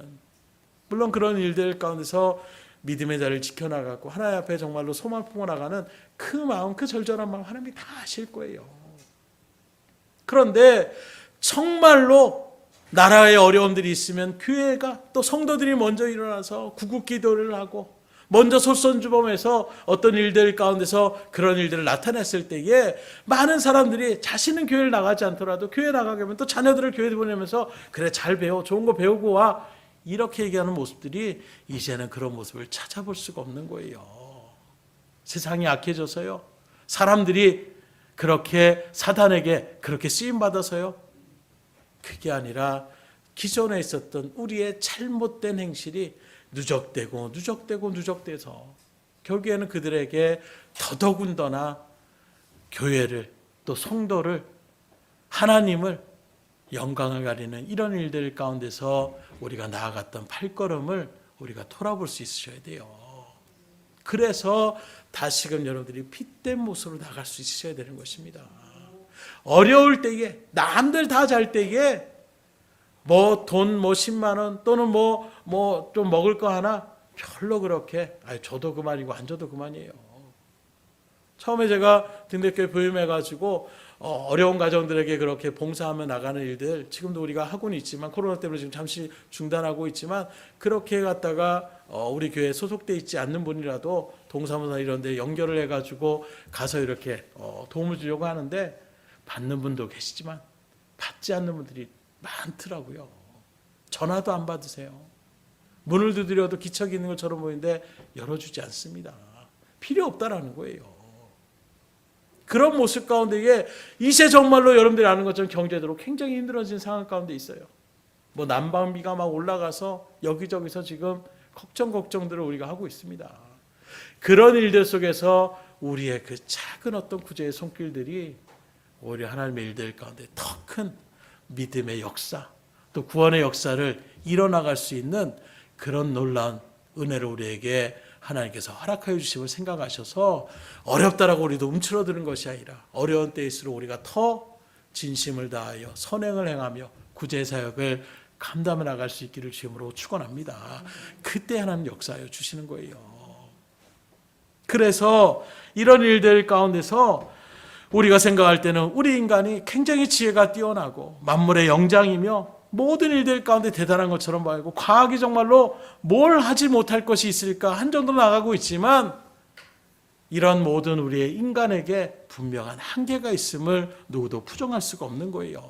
물론 그런 일들 가운데서 믿음의 자리를 지켜나가고 하나님 앞에 정말로 소망 품어 나가는 그 마음, 그 절절한 마음 하나님이 다 아실 거예요. 그런데 정말로 나라에 어려움들이 있으면 교회가 또 성도들이 먼저 일어나서 구국기도를 하고 먼저 솔선주범해서 어떤 일들 가운데서 그런 일들을 나타냈을 때에 많은 사람들이 자신은 교회를 나가지 않더라도 교회 나가게 하면 또 자녀들을 교회 보내면서 그래 잘 배워, 좋은 거 배우고 와, 이렇게 얘기하는 모습들이 이제는 그런 모습을 찾아볼 수가 없는 거예요. 세상이 악해져서요, 사람들이 그렇게 사단에게 그렇게 쓰임받아서요, 그게 아니라 기존에 있었던 우리의 잘못된 행실이 누적돼서 결국에는 그들에게 더더군다나 교회를, 또 성도를, 하나님을, 영광을 가리는 이런 일들 가운데서 우리가 나아갔던 발걸음을 우리가 돌아볼 수 있으셔야 돼요. 그래서 다시금 여러분들이 핏된 모습으로 나갈 수 있으셔야 되는 것입니다. 어려울 때에, 남들 다 잘 때에 돈 10만 원 또는 좀 먹을 거 하나 별로 그렇게 줘도 그만이고 안 줘도 그만이에요. 처음에 제가 등대교회 부임해가지고 어려운 가정들에게 그렇게 봉사하며 나가는 일들, 지금도 우리가 하고는 있지만 코로나 때문에 지금 잠시 중단하고 있지만, 그렇게 갔다가 우리 교회에 소속돼 있지 않는 분이라도 동사무소 이런 데 연결을 해가지고 가서 이렇게 도움을 주려고 하는데 받는 분도 계시지만 받지 않는 분들이 많더라고요. 전화도 안 받으세요. 문을 두드려도 기척이 있는 것처럼 보이는데 열어주지 않습니다. 필요 없다라는 거예요. 그런 모습 가운데에 이제 정말로 여러분들이 아는 것처럼 경제적으로 굉장히 힘들어진 상황 가운데 있어요. 난방비가 막 올라가서 여기저기서 지금 걱정들을 우리가 하고 있습니다. 그런 일들 속에서 우리의 그 작은 어떤 구제의 손길들이 오히려 하나님의 일들 가운데 더 큰 믿음의 역사, 또 구원의 역사를 이뤄나갈 수 있는 그런 놀라운 은혜를 우리에게 하나님께서 허락하여 주심을 생각하셔서 어렵다라고 우리도 움츠러드는 것이 아니라 어려운 때일수록 우리가 더 진심을 다하여 선행을 행하며 구제 사역을 감당해 나갈 수 있기를 주님으로 축원합니다. 그때 하나님 역사하여 주시는 거예요. 그래서 이런 일들 가운데서 우리가 생각할 때는 우리 인간이 굉장히 지혜가 뛰어나고 만물의 영장이며 모든 일들 가운데 대단한 것처럼 보이고 과학이 정말로 뭘 하지 못할 것이 있을까 한 정도 나가고 있지만 이런 모든 우리의 인간에게 분명한 한계가 있음을 누구도 부정할 수가 없는 거예요.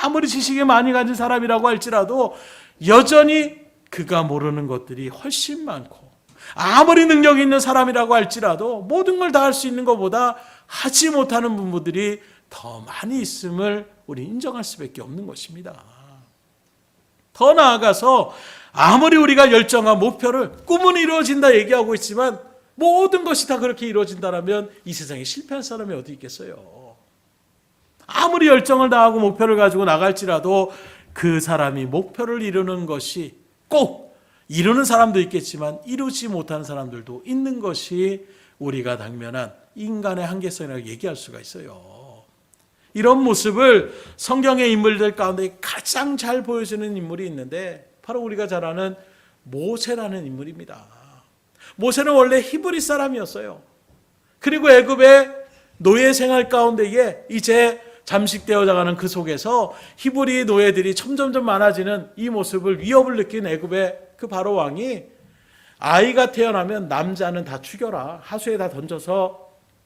아무리 지식이 많이 가진 사람이라고 할지라도 여전히 그가 모르는 것들이 훨씬 많고 아무리 능력이 있는 사람이라고 할지라도 모든 걸 다 할 수 있는 것보다 하지 못하는 부분들이 더 많이 있음을 우리 인정할 수밖에 없는 것입니다. 더 나아가서 아무리 우리가 열정과 목표를 꿈은 이루어진다 얘기하고 있지만 모든 것이 다 그렇게 이루어진다면 이 세상에 실패한 사람이 어디 있겠어요? 아무리 열정을 다하고 목표를 가지고 나갈지라도 그 사람이 목표를 이루는 것이 꼭 이루는 사람도 있겠지만 이루지 못하는 사람들도 있는 것이 우리가 당면한 인간의 한계성이라고 얘기할 수가 있어요. 이런 모습을 성경의 인물들 가운데 가장 잘 보여주는 인물이 있는데 바로 우리가 잘 아는 모세라는 인물입니다. 모세는 원래 히브리 사람이었어요. 그리고 애굽의 노예 생활 가운데에 이제 잠식되어 가는 그 속에서 히브리 노예들이 점점점 많아지는 이 모습을 위협을 느낀 애굽의 그 바로 왕이 아이가 태어나면 남자는 다 죽여라. 하수에 다 던져서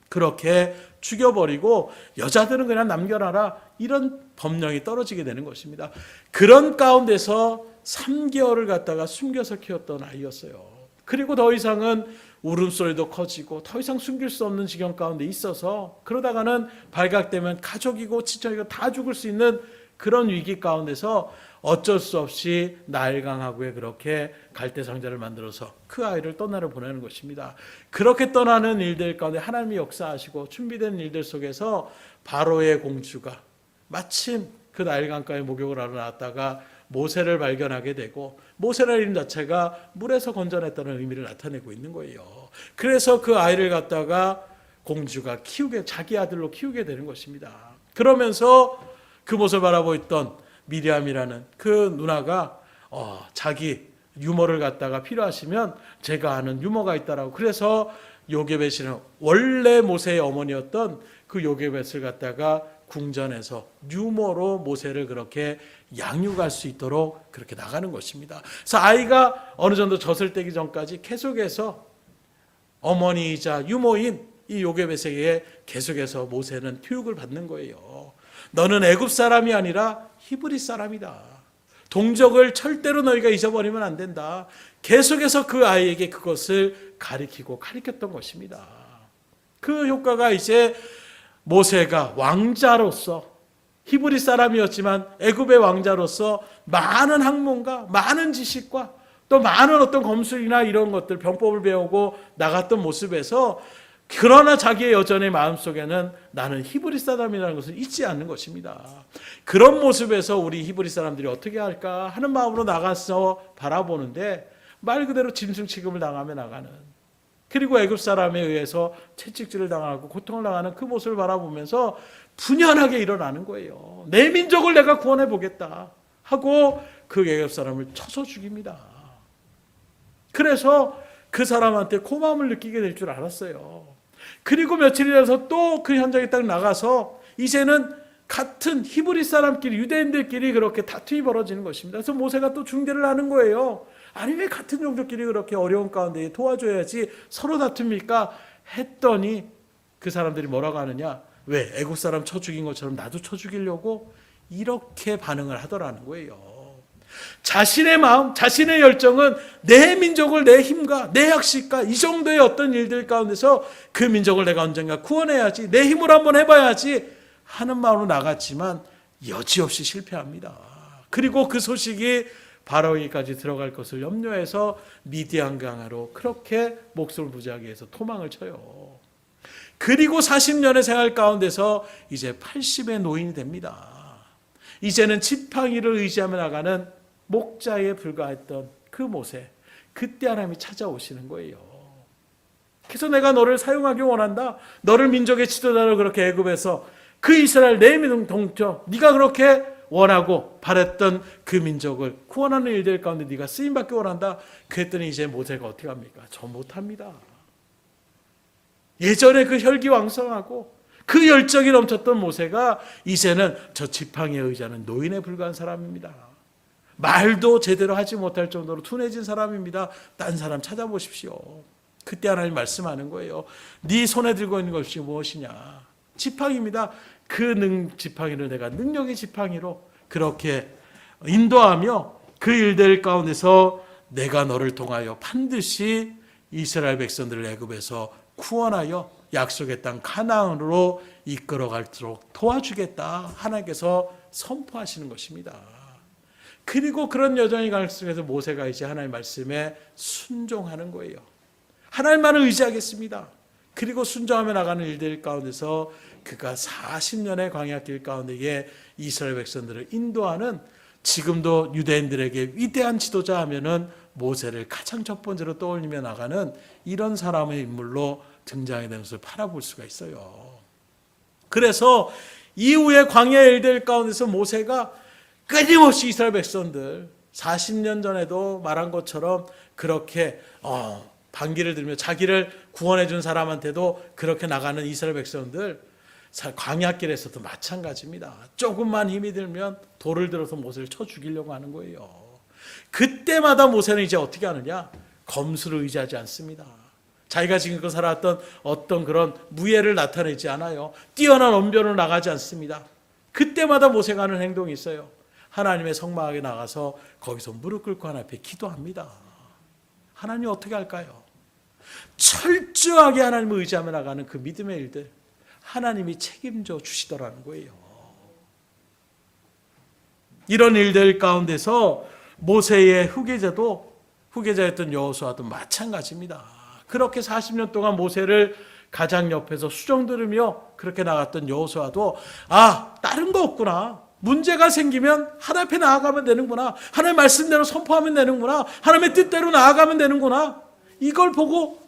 그렇게 죽여버리고 여자들은 그냥 남겨놔라. 이런 법령이 떨어지게 되는 것입니다. 그런 가운데서 3개월을 갖다가 숨겨서 키웠던 아이였어요. 그리고 더 이상은 울음소리도 커지고 더 이상 숨길 수 없는 지경 가운데 있어서 그러다가는 발각되면 가족이고 친척이고 다 죽을 수 있는 그런 위기 가운데서 어쩔 수 없이 나일강하고에 그렇게 갈대상자를 만들어서 그 아이를 떠나려 보내는 것입니다. 그렇게 떠나는 일들 가운데 하나님이 역사하시고 준비된 일들 속에서 바로의 공주가 마침 그 나일강가에 목욕을 하러 나왔다가 모세를 발견하게 되고 모세라는 이름 자체가 물에서 건져냈다는 의미를 나타내고 있는 거예요. 그래서 그 아이를 갖다가 공주가 자기 아들로 키우게 되는 것입니다. 그러면서 그 모습을 바라보고 있던 미리암이라는 그 누나가 자기 유모를 갖다가 필요하시면 제가 아는 유모가 있다라고 그래서 요게벳이는 원래 모세의 어머니였던 그 요게벳을 갖다가 궁전에서 유모로 모세를 그렇게 양육할 수 있도록 그렇게 나가는 것입니다. 그래서 아이가 어느 정도 젖을 떼기 전까지 계속해서 어머니이자 유모인 이 요게벳에게 계속해서 모세는 교육을 받는 거예요. 너는 애굽 사람이 아니라 히브리 사람이다. 동족을 절대로 너희가 잊어버리면 안 된다. 계속해서 그 아이에게 그것을 가르쳤던 것입니다. 그 효과가 이제 모세가 왕자로서 히브리 사람이었지만 애굽의 왕자로서 많은 학문과 많은 지식과 또 많은 어떤 검술이나 이런 것들 병법을 배우고 나갔던 모습에서 그러나 자기의 여전의 마음속에는 나는 히브리 사람이라는 것을 잊지 않는 것입니다. 그런 모습에서 우리 히브리 사람들이 어떻게 할까 하는 마음으로 나가서 바라보는데 말 그대로 짐승 취급을 당하며 나가는 그리고 애굽 사람에 의해서 채찍질을 당하고 고통을 당하는 그 모습을 바라보면서 분연하게 일어나는 거예요. 내 민족을 내가 구원해 보겠다 하고 그 애굽 사람을 쳐서 죽입니다. 그래서 그 사람한테 고마움을 느끼게 될 줄 알았어요. 그리고 며칠이 지나서 또 그 현장에 딱 나가서 이제는 같은 히브리 사람끼리 유대인들끼리 그렇게 다툼이 벌어지는 것입니다. 그래서 모세가 또 중재를 하는 거예요. 아니 왜 같은 종족끼리 그렇게 어려운 가운데 도와줘야지 서로 다툽니까 했더니 그 사람들이 뭐라고 하느냐, 왜 애국 사람 쳐 죽인 것처럼 나도 쳐 죽이려고 이렇게 반응을 하더라는 거예요. 자신의 마음, 자신의 열정은 내 민족을 내 힘과 내 학식과 이 정도의 어떤 일들 가운데서 그 민족을 내가 언젠가 구원해야지, 내 힘으로 한번 해봐야지 하는 마음으로 나갔지만 여지없이 실패합니다. 그리고 그 소식이 바로에게까지 들어갈 것을 염려해서 미디안 강으로 그렇게 목숨을 부지하기 위해서 도망을 쳐요. 그리고 40년의 생활 가운데서 이제 80의 노인이 됩니다. 이제는 지팡이를 의지하며 나가는 목자에 불과했던 그 모세, 그때 하나님이 찾아오시는 거예요. 그래서 내가 너를 사용하기 원한다. 너를 민족의 지도자로 그렇게 애굽에서 그 이스라엘 내 동족, 네가 그렇게 원하고 바랬던 그 민족을 구원하는 일들 가운데 네가 쓰임받기 원한다. 그랬더니 이제 모세가 어떻게 합니까? 저 못합니다. 예전에 그 혈기왕성하고 그 열정이 넘쳤던 모세가 이제는 저 지팡이에 의지하는 노인에 불과한 사람입니다. 말도 제대로 하지 못할 정도로 둔해진 사람입니다. 딴 사람 찾아보십시오. 그때 하나님 말씀하는 거예요. 네 손에 들고 있는 것이 무엇이냐? 지팡이입니다. 그 지팡이를 내가 능력의 지팡이로 그렇게 인도하며 그 일들 가운데서 내가 너를 통하여 반드시 이스라엘 백성들을 애굽에서 구원하여 약속의 땅 가나안으로 이끌어갈도록 도와주겠다. 하나님께서 선포하시는 것입니다. 그리고 그런 여정이 갈 속에서 모세가 이제 하나님의 말씀에 순종하는 거예요. 하나님만을 의지하겠습니다. 그리고 순종하며 나가는 일들 가운데서 그가 40년의 광야길 가운데에 이스라엘 백성들을 인도하는, 지금도 유대인들에게 위대한 지도자 하면은 모세를 가장 첫 번째로 떠올리며 나가는 이런 사람의 인물로 등장해 되는 것을 바라볼 수가 있어요. 그래서 이후에 광야 일들 가운데서 모세가 끊임없이 이스라엘 백성들 40년 전에도 말한 것처럼 그렇게 반기를 들며 자기를 구원해 준 사람한테도 그렇게 나가는 이스라엘 백성들, 광야길에서도 마찬가지입니다. 조금만 힘이 들면 돌을 들어서 모세를 쳐 죽이려고 하는 거예요. 그때마다 모세는 이제 어떻게 하느냐? 검수를 의지하지 않습니다. 자기가 지금껏 살아왔던 어떤 그런 무예를 나타내지 않아요. 뛰어난 언변으로 나가지 않습니다. 그때마다 모세가 하는 행동이 있어요. 하나님의 성막에 나가서 거기서 무릎 꿇고 하나님 앞에 기도합니다. 하나님 어떻게 할까요? 철저하게 하나님을 의지하며 나가는 그 믿음의 일들, 하나님이 책임져 주시더라는 거예요. 이런 일들 가운데서 모세의 후계자였던 여호수아도 마찬가지입니다. 그렇게 40년 동안 모세를 가장 옆에서 수정 들으며 그렇게 나갔던 여호수아도 다른 거 없구나. 문제가 생기면 하나님 앞에 나아가면 되는구나. 하나님의 말씀대로 선포하면 되는구나. 하나님의 뜻대로 나아가면 되는구나. 이걸 보고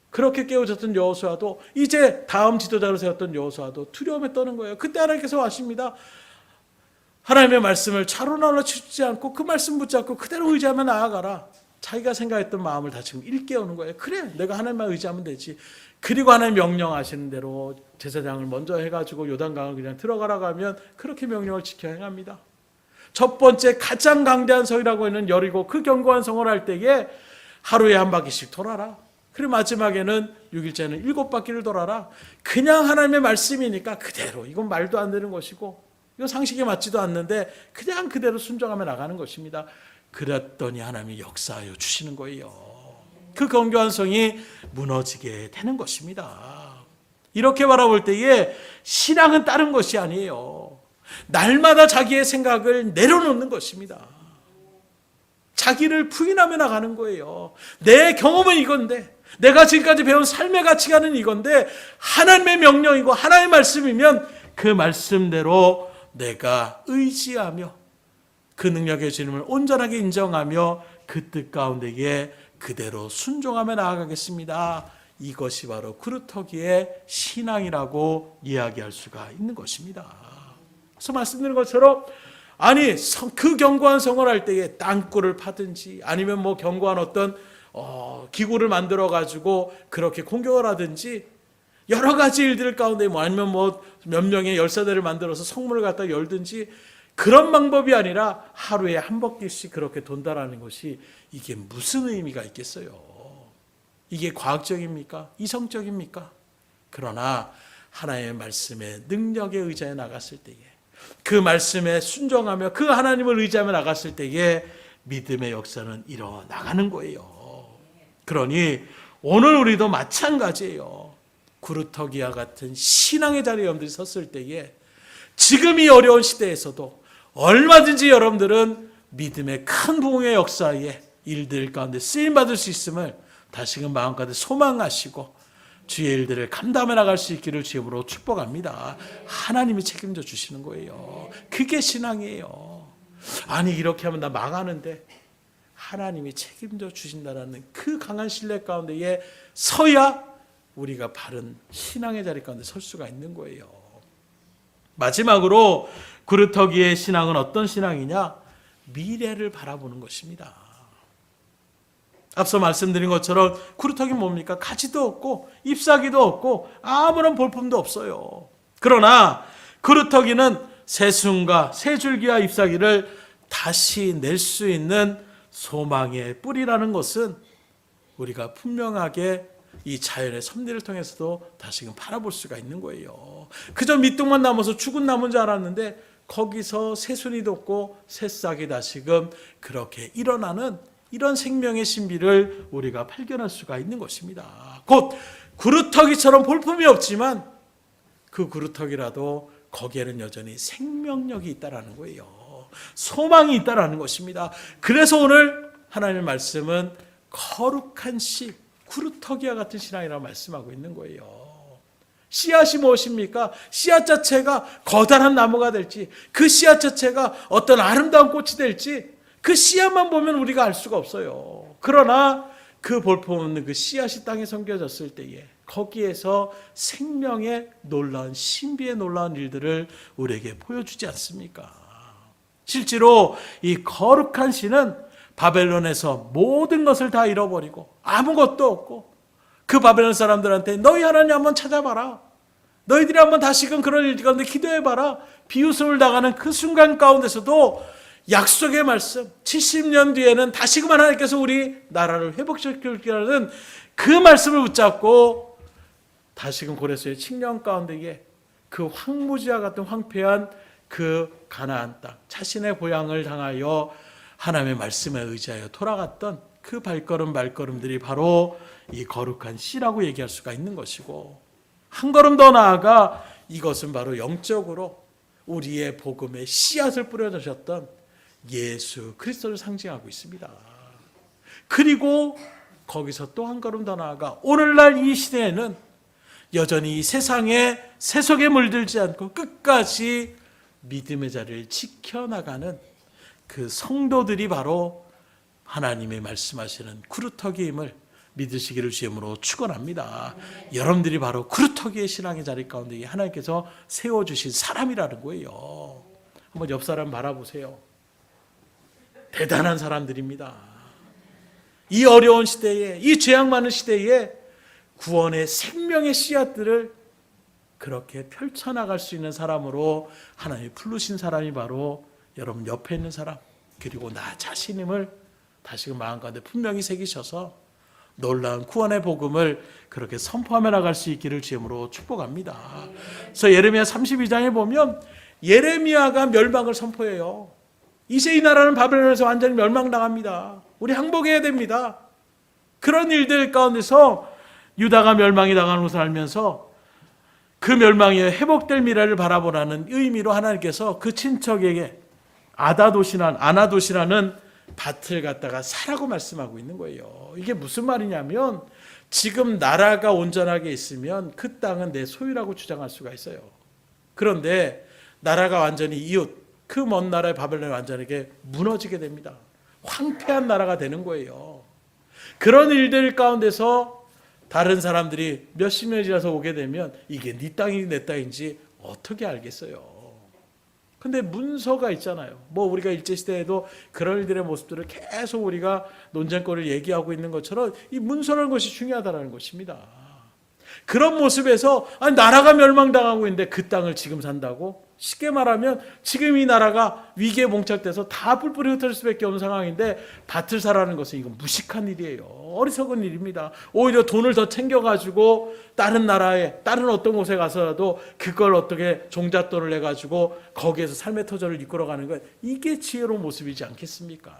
그렇게 깨어졌던 여호수아도, 이제 다음 지도자로 세웠던 여호수아도 두려움에 떠는 거예요. 그때 하나님께서 하십니다. 하나님의 말씀을 차로나로 치지 않고 그 말씀 붙잡고 그대로 의지하며 나아가라. 자기가 생각했던 마음을 다 지금 일깨우는 거예요. 그래, 내가 하나님만 의지하면 되지. 그리고 하나님 명령하시는 대로 제사장을 먼저 해가지고 요단강을 그냥 들어가라고 하면 그렇게 명령을 지켜 행합니다. 첫 번째 가장 강대한 성이라고 하는 여리고 그 견고한 성을 할 때에 하루에 한 바퀴씩 돌아라. 그리고 마지막에는 6일째는 7바퀴를 돌아라. 그냥 하나님의 말씀이니까 그대로, 이건 말도 안 되는 것이고 이건 상식에 맞지도 않는데 그냥 그대로 순종하며 나가는 것입니다. 그랬더니 하나님이 역사하여 주시는 거예요. 그 견고한 성이 무너지게 되는 것입니다. 이렇게 바라볼 때에 신앙은 다른 것이 아니에요. 날마다 자기의 생각을 내려놓는 것입니다. 자기를 부인하며 나가는 거예요. 내 경험은 이건데, 내가 지금까지 배운 삶의 가치관은 이건데, 하나님의 명령이고 하나님의 말씀이면 그 말씀대로 내가 의지하며 그 능력의 주님을 온전하게 인정하며 그 뜻 가운데에 그대로 순종하며 나아가겠습니다. 이것이 바로 그루터기의 신앙이라고 이야기할 수가 있는 것입니다. 그래서 말씀드린 것처럼 그 견고한 성을 할 때에 땅굴을 파든지 아니면 견고한 어떤 기구를 만들어 가지고 그렇게 공격을 하든지 여러 가지 일들 가운데 아니면 몇 명의 열사대를 만들어서 성문을 갖다 열든지 그런 방법이 아니라 하루에 한 바퀴씩 그렇게 돈다라는 것이 이게 무슨 의미가 있겠어요? 이게 과학적입니까? 이성적입니까? 그러나 하나님의 말씀의 능력에 의지해 나갔을 때에, 그 말씀에 순종하며 그 하나님을 의지하며 나갔을 때에 믿음의 역사는 일어나가는 거예요. 그러니 오늘 우리도 마찬가지예요. 구루터기와 같은 신앙의 자리에 여러분들이 섰을 때에 지금 이 어려운 시대에서도 얼마든지 여러분들은 믿음의 큰 부흥의 역사에 일들 가운데 쓰임받을 수 있음을 다시금 마음가득 소망하시고 주의 일들을 감당해 나갈 수 있기를 주님으로 축복합니다. 하나님이 책임져 주시는 거예요. 그게 신앙이에요. 이렇게 하면 나 망하는데 하나님이 책임져 주신다는 그 강한 신뢰 가운데에 서야 우리가 바른 신앙의 자리 가운데 설 수가 있는 거예요. 마지막으로 구루터기의 신앙은 어떤 신앙이냐? 미래를 바라보는 것입니다. 앞서 말씀드린 것처럼 구루터기 뭡니까? 가지도 없고 잎사귀도 없고 아무런 볼품도 없어요. 그러나 구루터기는 새순과 새줄기와 잎사귀를 다시 낼 수 있는 소망의 뿌리라는 것은 우리가 분명하게 이 자연의 섭리를 통해서도 다시금 바라볼 수가 있는 거예요. 그저 밑둥만 남아서 죽은 나무인 줄 알았는데 거기서 새순이 돋고 새싹이 다시금 그렇게 일어나는 이런 생명의 신비를 우리가 발견할 수가 있는 것입니다. 곧 구루터기처럼 볼품이 없지만 그 구루터기라도 거기에는 여전히 생명력이 있다라는 거예요. 소망이 있다라는 것입니다. 그래서 오늘 하나님의 말씀은 거룩한 씨, 구루터기와 같은 신앙이라고 말씀하고 있는 거예요. 씨앗이 무엇입니까? 씨앗 자체가 커다란 나무가 될지, 그 씨앗 자체가 어떤 아름다운 꽃이 될지 그 씨앗만 보면 우리가 알 수가 없어요. 그러나 그 볼품없는 그 씨앗이 땅에 섬겨졌을 때에 거기에서 생명의 놀라운 신비의 놀라운 일들을 우리에게 보여주지 않습니까? 실제로 이 거룩한 씨는 바벨론에서 모든 것을 다 잃어버리고 아무것도 없고 그 바벨론 사람들한테 너희 하나님 한번 찾아봐라. 너희들이 한번 다시금 그런 일 가운데 기도해봐라. 비웃음을 당하는 그 순간 가운데서도 약속의 말씀 70년 뒤에는 다시금 하나님께서 우리 나라를 회복시키라는 그 말씀을 붙잡고 다시금 고레스의 칙령 가운데에 그 황무지와 같은 황폐한 그 가나안 땅 자신의 고향을 향하여 하나님의 말씀에 의지하여 돌아갔던 그 발걸음들이 바로 이 거룩한 씨라고 얘기할 수가 있는 것이고, 한 걸음 더 나아가 이것은 바로 영적으로 우리의 복음의 씨앗을 뿌려주셨던 예수 그리스도를 상징하고 있습니다. 그리고 거기서 또 한 걸음 더 나아가 오늘날 이 시대에는 여전히 이 세상에 세속에 물들지 않고 끝까지 믿음의 자리를 지켜나가는 그 성도들이 바로 하나님의 말씀하시는 구루터기임을 믿으시기를 주님으로 축원합니다. 여러분들이 바로 구루터기의 신앙의 자리 가운데 하나님께서 세워주신 사람이라는 거예요. 한번 옆 사람 바라보세요. 대단한 사람들입니다. 이 어려운 시대에, 이 죄악 많은 시대에 구원의 생명의 씨앗들을 그렇게 펼쳐나갈 수 있는 사람으로 하나님이 부르신 사람이 바로 여러분 옆에 있는 사람, 그리고 나 자신임을 다시금 마음 가운데 분명히 새기셔서 놀라운 구원의 복음을 그렇게 선포하며 나갈 수 있기를 주님으로 축복합니다. 그래서 예레미야 32장에 보면 예레미야가 멸망을 선포해요. 이제 이 나라는 바벨론에서 완전히 멸망당합니다. 우리 항복해야 됩니다. 그런 일들 가운데서 유다가 멸망이 당하는 것을 알면서 그 멸망이 회복될 미래를 바라보라는 의미로 하나님께서 그 친척에게 아나도시라는 밭을 갖다가 사라고 말씀하고 있는 거예요. 이게 무슨 말이냐면 지금 나라가 온전하게 있으면 그 땅은 내 소유라고 주장할 수가 있어요. 그런데 나라가 완전히 이웃, 그 먼 나라의 바벨론이 완전하게 무너지게 됩니다. 황폐한 나라가 되는 거예요. 그런 일들 가운데서 다른 사람들이 몇십 년이 지나서 오게 되면 이게 네 땅인지 내 땅인지 어떻게 알겠어요. 근데 문서가 있잖아요. 뭐 우리가 일제시대에도 그런 일들의 모습들을 계속 우리가 논쟁거리를 얘기하고 있는 것처럼 이 문서라는 것이 중요하다는 것입니다. 그런 모습에서 아니 나라가 멸망당하고 있는데 그 땅을 지금 산다고? 쉽게 말하면 지금 이 나라가 위기에 봉착돼서 다 뿔뿔이 흩어질 수밖에 없는 상황인데 밭을 사라는 것은 이건 무식한 일이에요. 어리석은 일입니다. 오히려 돈을 더 챙겨가지고 다른 나라에 다른 어떤 곳에 가서라도 그걸 어떻게 종잣돈을 내가지고 거기에서 삶의 터전을 이끌어가는 것, 이게 지혜로운 모습이지 않겠습니까?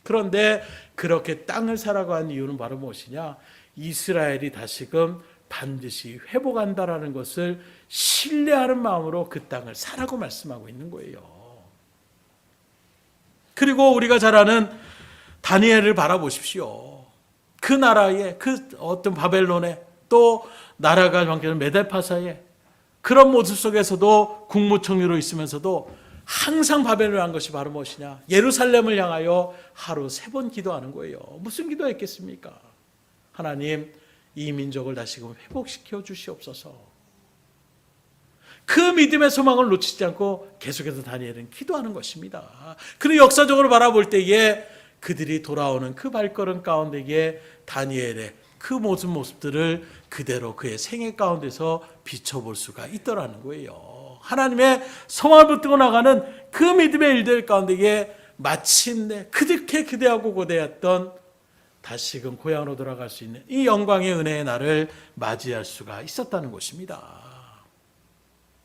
그런데 그렇게 땅을 사라고 한 이유는 바로 무엇이냐? 이스라엘이 다시금 반드시 회복한다라는 것을 신뢰하는 마음으로 그 땅을 사라고 말씀하고 있는 거예요. 그리고 우리가 잘 아는 다니엘을 바라보십시오. 그 나라에, 그 어떤 바벨론에, 또 나라가 정해진 메데파사에 그런 모습 속에서도 국무총리로 있으면서도 항상 바벨론을 한 것이 바로 무엇이냐? 예루살렘을 향하여 하루 3번 기도하는 거예요. 무슨 기도했겠습니까? 하나님, 이 민족을 다시금 회복시켜 주시옵소서. 그 믿음의 소망을 놓치지 않고 계속해서 다니엘은 기도하는 것입니다. 그리고 역사적으로 바라볼 때에 그들이 돌아오는 그 발걸음 가운데에 다니엘의 그 모습들을 그대로 그의 생애 가운데서 비춰볼 수가 있더라는 거예요. 하나님의 성을 붙들고 나가는 그 믿음의 일들 가운데에 마침내 그렇게 기대하고 고대했던 다시금 고향으로 돌아갈 수 있는 이 영광의 은혜의 날을 맞이할 수가 있었다는 것입니다.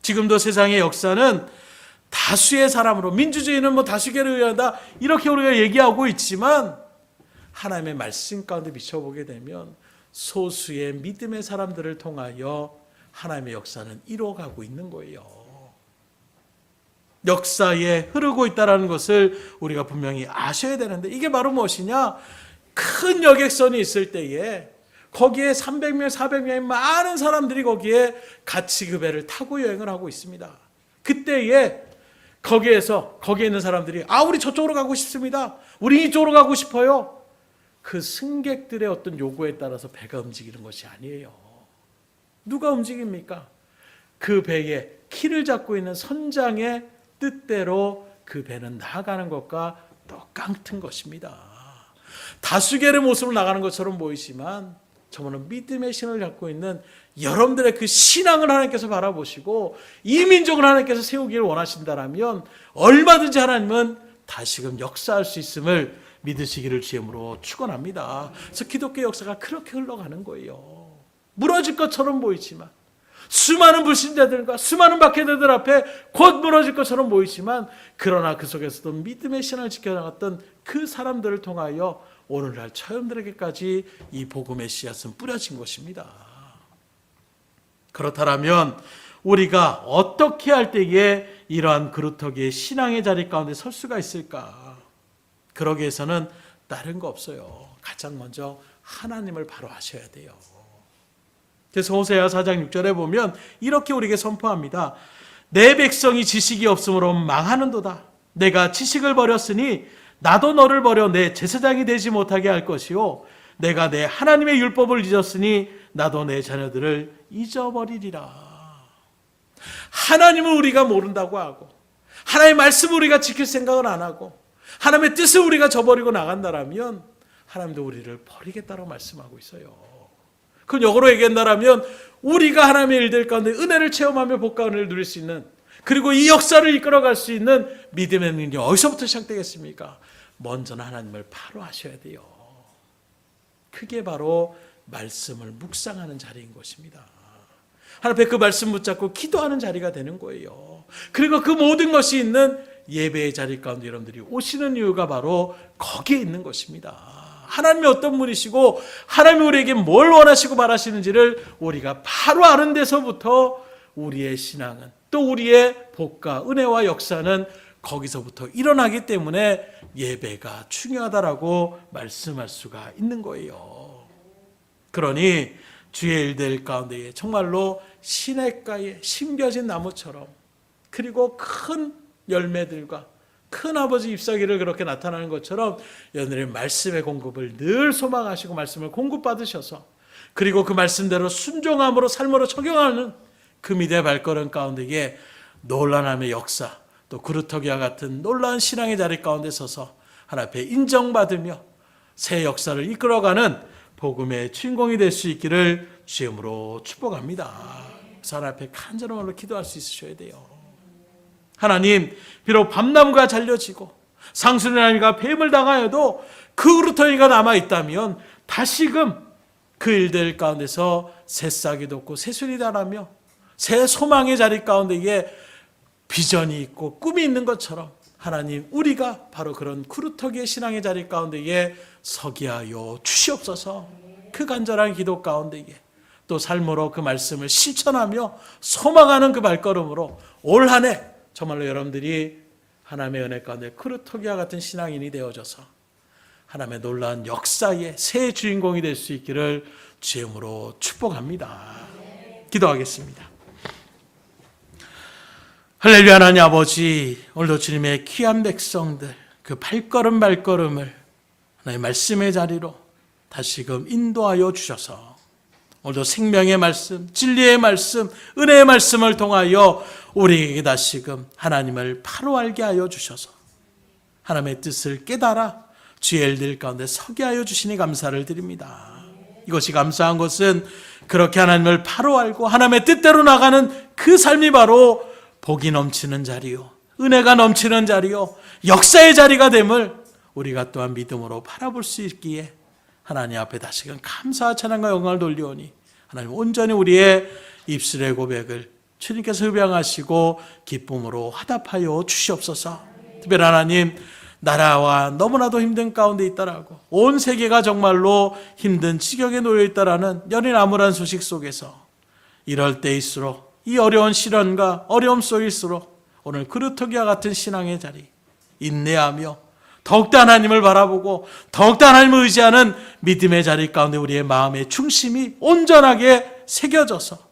지금도 세상의 역사는 다수의 사람으로, 민주주의는 다수결에 의하다 이렇게 우리가 얘기하고 있지만 하나님의 말씀 가운데 비춰보게 되면 소수의 믿음의 사람들을 통하여 하나님의 역사는 이루어가고 있는 거예요. 역사에 흐르고 있다는 것을 우리가 분명히 아셔야 되는데, 이게 바로 무엇이냐? 큰 여객선이 있을 때에 거기에 300명, 400명의 많은 사람들이 거기에 같이 그 배를 타고 여행을 하고 있습니다. 그때에 거기에 있는 사람들이 우리 저쪽으로 가고 싶습니다. 우리 이쪽으로 가고 싶어요. 그 승객들의 어떤 요구에 따라서 배가 움직이는 것이 아니에요. 누가 움직입니까? 그 배에 키를 잡고 있는 선장의 뜻대로 그 배는 나아가는 것과 똑같은 것입니다. 다수결의 모습으로 나가는 것처럼 보이지만 저는 믿음의 신을 갖고 있는 여러분들의 그 신앙을 하나님께서 바라보시고 이 민족을 하나님께서 세우기를 원하신다면 얼마든지 하나님은 다시금 역사할 수 있음을 믿으시기를 주임으로 축원합니다. 그래서 기독교 역사가 그렇게 흘러가는 거예요. 무너질 것처럼 보이지만, 수많은 불신자들과 수많은 박해자들 앞에 곧 무너질 것처럼 보이지만, 그러나 그 속에서도 믿음의 신을 지켜나갔던 그 사람들을 통하여 오늘날 처형들에게까지 이 복음의 씨앗은 뿌려진 것입니다. 그렇다면 우리가 어떻게 할 때에 이러한 그루터기의 신앙의 자리 가운데 설 수가 있을까? 그러기 위해서는 다른 거 없어요. 가장 먼저 하나님을 바로 아셔야 돼요. 그래서 호세아 4장 6절에 보면 이렇게 우리에게 선포합니다. 내 백성이 지식이 없으므로 망하는도다. 내가 지식을 버렸으니 나도 너를 버려 내 제사장이 되지 못하게 할 것이요, 내가 내 하나님의 율법을 잊었으니 나도 내 자녀들을 잊어버리리라. 하나님을 우리가 모른다고 하고 하나님의 말씀을 우리가 지킬 생각을 안 하고 하나님의 뜻을 우리가 저버리고 나간다면 하나님도 우리를 버리겠다고 말씀하고 있어요. 그건 역으로 얘기한다면 우리가 하나님의 일들 가운데 은혜를 체험하며 복과 은혜를 누릴 수 있는, 그리고 이 역사를 이끌어갈 수 있는 믿음의 능력이 어디서부터 시작되겠습니까? 먼저는 하나님을 바로 아셔야 돼요. 그게 바로 말씀을 묵상하는 자리인 것입니다. 하나님 앞에 그 말씀 붙잡고 기도하는 자리가 되는 거예요. 그리고 그 모든 것이 있는 예배의 자리 가운데 여러분들이 오시는 이유가 바로 거기에 있는 것입니다. 하나님이 어떤 분이시고 하나님이 우리에게 뭘 원하시고 바라시는지를 우리가 바로 아는 데서부터 우리의 신앙은, 또 우리의 복과 은혜와 역사는 거기서부터 일어나기 때문에 예배가 중요하다라고 말씀할 수가 있는 거예요. 그러니 주의 일들 가운데에 정말로 시냇가에 심겨진 나무처럼, 그리고 큰 열매들과 큰 아버지 잎사귀를 그렇게 나타나는 것처럼 여러분들의 말씀의 공급을 늘 소망하시고 말씀을 공급받으셔서, 그리고 그 말씀대로 순종함으로 삶으로 적용하는 그 믿음의 발걸음 가운데에 놀라움의 역사, 또 그루터기와 같은 놀라운 신앙의 자리 가운데 서서 하나님 앞에 인정받으며 새 역사를 이끌어가는 복음의 주인공이 될 수 있기를 주임으로 축복합니다. 그래서 하나님 앞에 간절한 말로 기도할 수 있으셔야 돼요. 하나님, 비록 밤나무가 잘려지고 상수리나무가 뱀을 당하여도 그 그루터기가 남아있다면 다시금 그 일들 가운데서 새싹이 돋고 새순이 자라며 새 소망의 자리 가운데에 비전이 있고 꿈이 있는 것처럼 하나님, 우리가 바로 그런 그루터기의 신앙의 자리 가운데에 서게 하여 주시옵소서. 그 간절한 기도 가운데에 또 삶으로 그 말씀을 실천하며 소망하는 그 발걸음으로 올 한 해 정말로 여러분들이 하나님의 은혜 가운데 그루터기와 같은 신앙인이 되어져서 하나님의 놀라운 역사의 새 주인공이 될 수 있기를 주임으로 축복합니다. 기도하겠습니다. 할렐루야. 하나님 아버지, 오늘도 주님의 귀한 백성들 그 발걸음을 하나님의 말씀의 자리로 다시금 인도하여 주셔서 오늘도 생명의 말씀, 진리의 말씀, 은혜의 말씀을 통하여 우리에게 다시금 하나님을 바로 알게 하여 주셔서 하나님의 뜻을 깨달아 주의 일들 가운데 서게 하여 주시니 감사를 드립니다. 이것이 감사한 것은 그렇게 하나님을 바로 알고 하나님의 뜻대로 나가는 그 삶이 바로 복이 넘치는 자리요, 은혜가 넘치는 자리요, 역사의 자리가 됨을 우리가 또한 믿음으로 바라볼 수 있기에 하나님 앞에 다시금 감사와 찬양과 영광을 돌리오니 하나님 온전히 우리의 입술의 고백을 주님께서 흡양하시고 기쁨으로 화답하여 주시옵소서. 특별히 하나님, 나라와 너무나도 힘든 가운데 있다라고, 온 세계가 정말로 힘든 지경에 놓여 있다라는 연인 암울한 소식 속에서 이럴 때일수록, 이 어려운 시련과 어려움 속일수록 오늘 그루터기와 같은 신앙의 자리, 인내하며 더욱더 하나님을 바라보고 더욱더 하나님을 의지하는 믿음의 자리 가운데 우리의 마음의 중심이 온전하게 새겨져서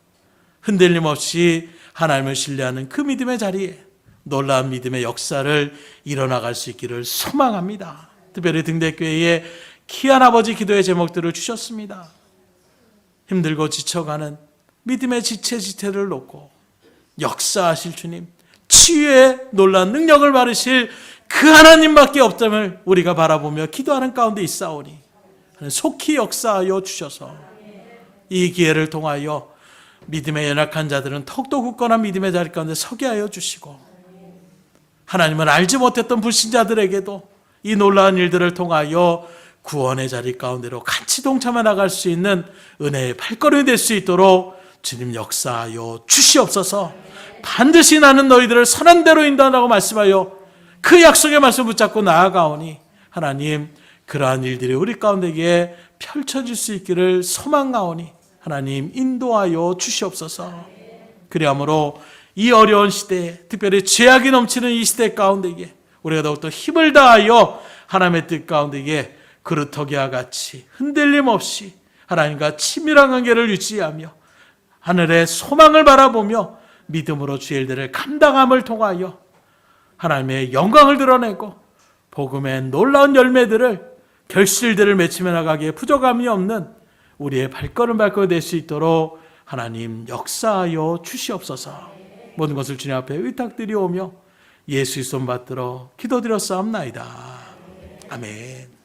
흔들림 없이 하나님을 신뢰하는 그 믿음의 자리에 놀라운 믿음의 역사를 이뤄나갈 수 있기를 소망합니다. 특별히 등대교회에 귀한 아버지 기도의 제목들을 주셨습니다. 힘들고 지쳐가는 믿음의 지체를 놓고 역사하실 주님, 치유의 놀라운 능력을 바르실 그 하나님밖에 없음을 우리가 바라보며 기도하는 가운데 있사오니 속히 역사하여 주셔서 이 기회를 통하여 믿음의 연약한 자들은 더욱더 굳건한 믿음의 자리 가운데 서게 하여 주시고, 하나님은 알지 못했던 불신자들에게도 이 놀라운 일들을 통하여 구원의 자리 가운데로 같이 동참해 나갈 수 있는 은혜의 발걸음이 될 수 있도록 주님 역사하여 주시옵소서. 반드시 나는 너희들을 선한 대로 인도한다고 말씀하여 그 약속의 말씀 붙잡고 나아가오니 하나님, 그러한 일들이 우리 가운데에 펼쳐질 수 있기를 소망하오니 하나님 인도하여 주시옵소서. 그리함으로 이 어려운 시대에, 특별히 죄악이 넘치는 이 시대 가운데에 우리가 더욱더 힘을 다하여 하나님의 뜻 가운데에 그루터기와 같이 흔들림 없이 하나님과 친밀한 관계를 유지하며 하늘의 소망을 바라보며 믿음으로 주의 일들을 감당함을 통하여 하나님의 영광을 드러내고 복음의 놀라운 열매들을, 결실들을 맺히며 나가기에 부족함이 없는 우리의 발걸음 될 수 있도록 하나님 역사하여 주시옵소서. 모든 것을 주님 앞에 의탁드리오며 예수의 손 받들어 기도드렸사옵나이다. 아멘.